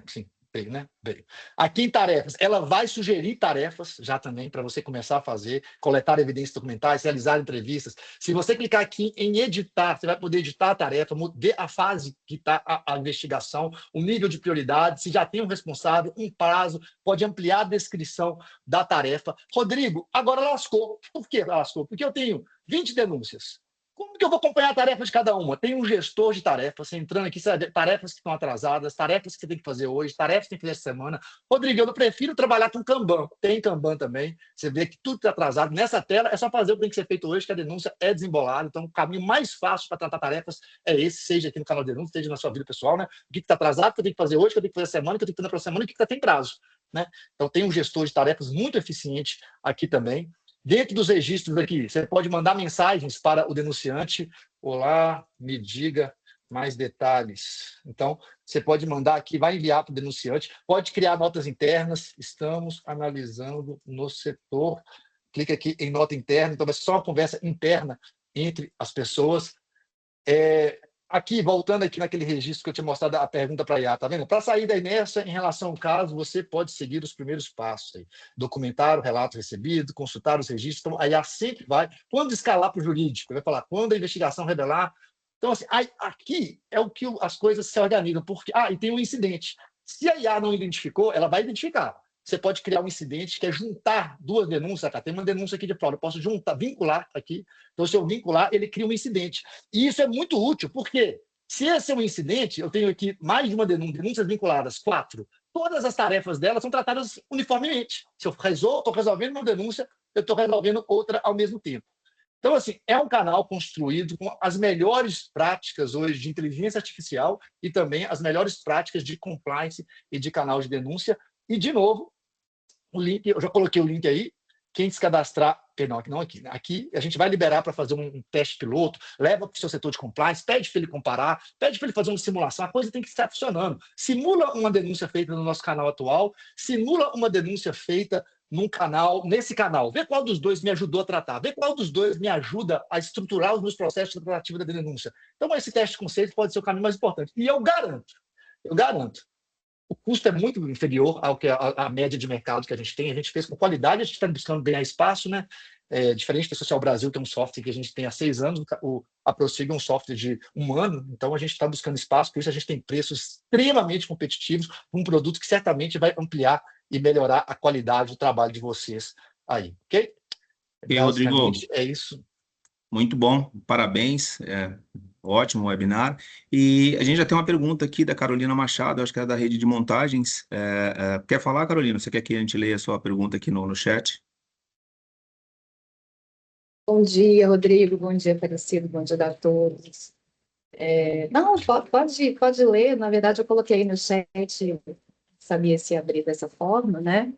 Sim. Veio, né? Veio. Aqui em tarefas, ela vai sugerir tarefas já também para você começar a fazer, coletar evidências documentais, realizar entrevistas. Se você clicar aqui em editar, você vai poder editar a tarefa, ver a fase que está a investigação, o nível de prioridade, se já tem um responsável, um prazo, pode ampliar a descrição da tarefa. Rodrigo, agora lascou. Por que lascou? Porque eu tenho 20 denúncias. Como que eu vou acompanhar a tarefa de cada uma? Tem um gestor de tarefas, entrando aqui, tarefas que estão atrasadas, tarefas que você tem que fazer hoje, tarefas que tem que fazer essa semana. Rodrigo, eu prefiro trabalhar com Kanban. Tem Kanban também. Você vê que tudo está atrasado. Nessa tela, é só fazer o que tem que ser feito hoje, que a denúncia é desembolada. Então, o caminho mais fácil para tratar tarefas é esse, seja aqui no canal de denúncia, seja na sua vida pessoal, né? O que está atrasado, o que eu tenho que fazer hoje, o que eu tenho que fazer essa semana, o que eu tenho que fazer na próxima semana, e o que tem prazo, né? Então, tem um gestor de tarefas muito eficiente aqui também. Dentro dos registros aqui, você pode mandar mensagens para o denunciante. Olá, me diga mais detalhes. Então, você pode mandar aqui, vai enviar para o denunciante. Pode criar notas internas. Estamos analisando no setor. Clica aqui em nota interna. Então, vai ser só uma conversa interna entre as pessoas. Aqui, voltando aqui naquele registro que eu tinha mostrado a pergunta para a IA, tá vendo? Para sair da inércia em relação ao caso, você pode seguir os primeiros passos aí. Documentar o relato recebido, consultar os registros. Então, a IA sempre vai. Quando escalar para o jurídico, vai falar quando a investigação revelar. Então, assim, aqui é o que as coisas se organizam. Porque, e tem um incidente. Se a IA não identificou, ela vai identificar. Você pode criar um incidente que é juntar duas denúncias. Tem uma denúncia aqui de fraude, eu posso vincular aqui. Então, se eu vincular, ele cria um incidente. E isso é muito útil, porque se esse é um incidente, eu tenho aqui mais de uma denúncias vinculadas, 4. Todas as tarefas dela são tratadas uniformemente. Se eu estou resolvendo uma denúncia, eu estou resolvendo outra ao mesmo tempo. Então, assim, é um canal construído com as melhores práticas hoje de inteligência artificial e também as melhores práticas de compliance e de canal de denúncia. E, de novo, o link, eu já coloquei o link aí. Quem se cadastrar, perdão, aqui não aqui, né? Aqui a gente vai liberar para fazer um teste piloto, leva para o seu setor de compliance, pede para ele comparar, pede para ele fazer uma simulação, a coisa tem que estar funcionando. Simula uma denúncia feita no nosso canal atual, simula uma denúncia feita nesse canal, vê qual dos dois me ajudou a tratar, vê qual dos dois me ajuda a estruturar os meus processos de tratativa da denúncia. Então, esse teste de conceito pode ser o caminho mais importante. E eu garanto, o custo é muito inferior ao que a média de mercado que a gente tem. A gente fez com qualidade, a gente está buscando ganhar espaço, né? Diferente da Social Brasil, que é um software que a gente tem há 6 anos, a Prossiga é um software de 1 ano, então a gente está buscando espaço, por isso a gente tem preços extremamente competitivos, um produto que certamente vai ampliar e melhorar a qualidade do trabalho de vocês aí, ok? E Rodrigo, é isso. Muito bom, parabéns, ótimo webinar. E a gente já tem uma pergunta aqui da Carolina Machado, acho que é da rede de montagens. Quer falar, Carolina? Você quer que a gente leia a sua pergunta aqui no chat? Bom dia, Rodrigo. Bom dia, Aparecido. Bom dia a todos. Não, pode ler. Na verdade, eu coloquei no chat, sabia se abrir dessa forma, né?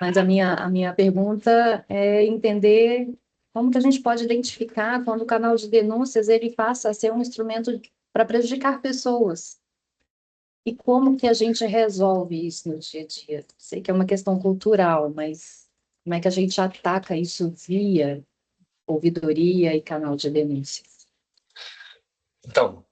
Mas a minha pergunta é entender como que a gente pode identificar quando o canal de denúncias ele passa a ser um instrumento para prejudicar pessoas. E como que a gente resolve isso no dia a dia? Sei que é uma questão cultural, mas como é que a gente ataca isso via ouvidoria e canal de denúncias? Então,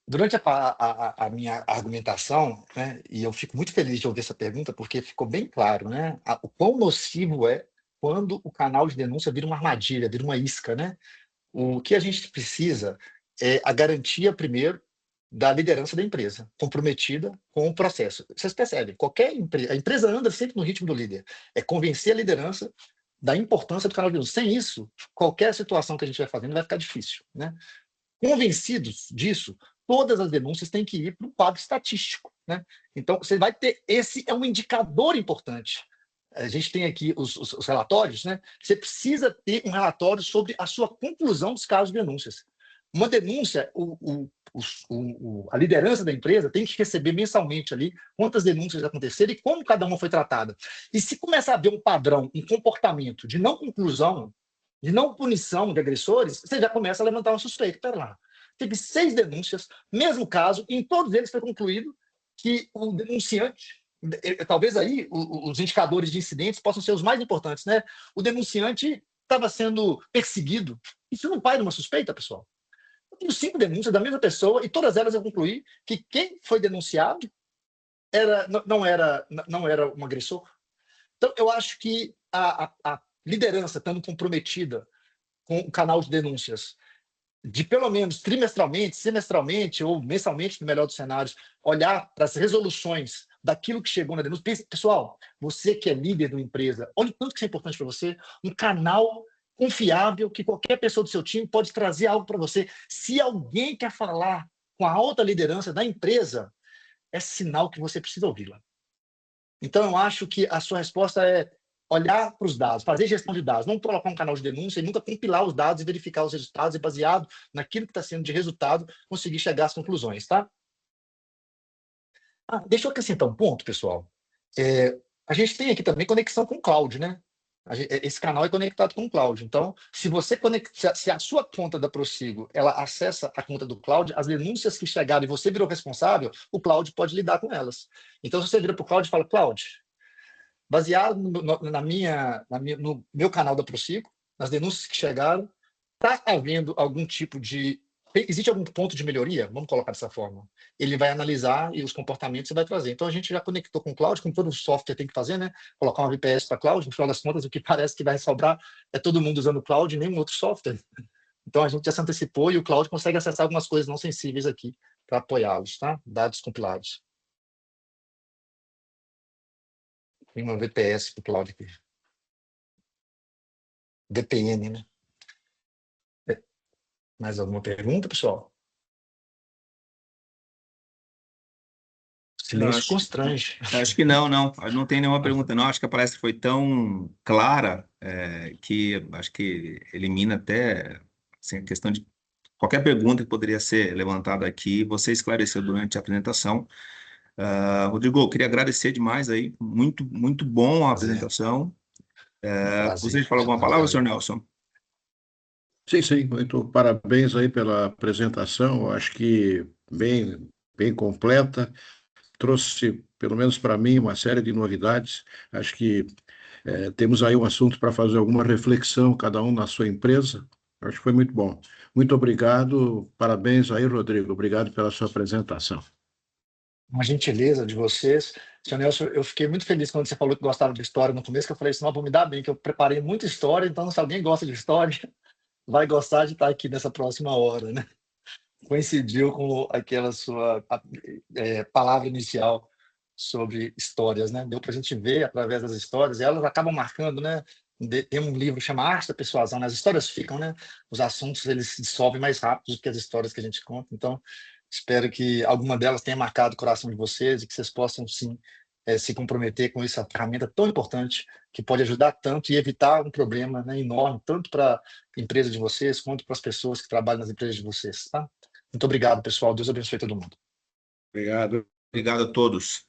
durante a minha argumentação, né, e eu fico muito feliz de ouvir essa pergunta, porque ficou bem claro, né, o quão nocivo é quando o canal de denúncia vira uma armadilha, vira uma isca, né? O que a gente precisa é a garantia, primeiro, da liderança da empresa, comprometida com o processo. Vocês percebem, qualquer empresa, a empresa anda sempre no ritmo do líder, é convencer a liderança da importância do canal de denúncia. Sem isso, qualquer situação que a gente vai fazendo vai ficar difícil, né? Convencidos disso, todas as denúncias têm que ir para um quadro estatístico, né? Então, você vai ter, esse é um indicador importante. A gente tem aqui os relatórios, né? Você precisa ter um relatório sobre a sua conclusão dos casos de denúncias. Uma denúncia, a liderança da empresa tem que receber mensalmente ali quantas denúncias aconteceram e como cada uma foi tratada. E se começar a ver um padrão, um comportamento de não conclusão, de não punição de agressores, você já começa a levantar um suspeito. Pera lá, teve 6 denúncias, mesmo caso, e em todos eles foi concluído que o denunciante, talvez aí os indicadores de incidentes possam ser os mais importantes, né? O denunciante estava sendo perseguido. Isso não vai de uma suspeita, pessoal. Eu tenho 5 denúncias da mesma pessoa e todas elas eu concluí que quem foi denunciado não era um agressor. Então, eu acho que a liderança estando comprometida com o canal de denúncias, de pelo menos trimestralmente, semestralmente ou mensalmente, no melhor dos cenários, olhar para as resoluções daquilo que chegou na denúncia. Pessoal, você que é líder de uma empresa, olha o tanto que isso é importante para você, um canal confiável que qualquer pessoa do seu time pode trazer algo para você. Se alguém quer falar com a alta liderança da empresa, é sinal que você precisa ouvi-la. Então, eu acho que a sua resposta é olhar para os dados, fazer gestão de dados, não colocar um canal de denúncia e nunca compilar os dados e verificar os resultados e, baseado naquilo que está sendo de resultado, conseguir chegar às conclusões, tá? Deixa eu acrescentar um ponto, pessoal. A gente tem aqui também conexão com o cloud, né? Esse canal é conectado com o cloud. Então, se a sua conta da Prossigo ela acessa a conta do cloud, as denúncias que chegaram e você virou responsável, o cloud pode lidar com elas. Então, se você vira para o cloud e fala, Cloud, baseado no meu canal da Prossigo, nas denúncias que chegaram, está havendo algum tipo de... Existe algum ponto de melhoria? Vamos colocar dessa forma. Ele vai analisar e os comportamentos você vai trazer. Então, a gente já conectou com o cloud, como todo software tem que fazer, né? Colocar uma VPS para cloud, no final das contas, o que parece que vai sobrar é todo mundo usando o cloud e nenhum outro software. Então, a gente já se antecipou e o cloud consegue acessar algumas coisas não sensíveis aqui para apoiá-los, tá? Dados compilados. Tem uma VPS para o cloud aqui. VPN, né? Mais alguma pergunta, pessoal? Silêncio constrange. Acho que não. Não tem nenhuma pergunta, não. Acho que a palestra foi tão clara que acho que elimina até assim, a questão de qualquer pergunta que poderia ser levantada aqui. Você esclareceu durante a apresentação. Rodrigo, eu queria agradecer demais aí. Muito, muito bom a apresentação. Gostaria de falar alguma palavra, senhor Nelson? Sim, muito parabéns aí pela apresentação, eu acho que bem completa, trouxe, pelo menos para mim, uma série de novidades, acho que temos aí um assunto para fazer alguma reflexão, cada um na sua empresa, acho que foi muito bom. Muito obrigado, parabéns aí, Rodrigo, obrigado pela sua apresentação. Uma gentileza de vocês. Senhor Nelson, eu fiquei muito feliz quando você falou que gostava de história no começo, que eu falei assim, não, vou me dar bem, que eu preparei muita história, então se alguém gosta de história, vai gostar de estar aqui nessa próxima hora, né? Coincidiu com aquela sua palavra inicial sobre histórias, né? Deu para a gente ver através das histórias, e elas acabam marcando, né? Tem um livro que chama Arte da Persuasão, né? As histórias ficam, né? Os assuntos eles se dissolvem mais rápido do que as histórias que a gente conta. Então, espero que alguma delas tenha marcado o coração de vocês e que vocês possam, sim, se comprometer com essa ferramenta tão importante que pode ajudar tanto e evitar um problema, né, enorme, tanto para a empresa de vocês quanto para as pessoas que trabalham nas empresas de vocês, tá? Muito obrigado, pessoal. Deus abençoe todo mundo. Obrigado. Obrigado a todos.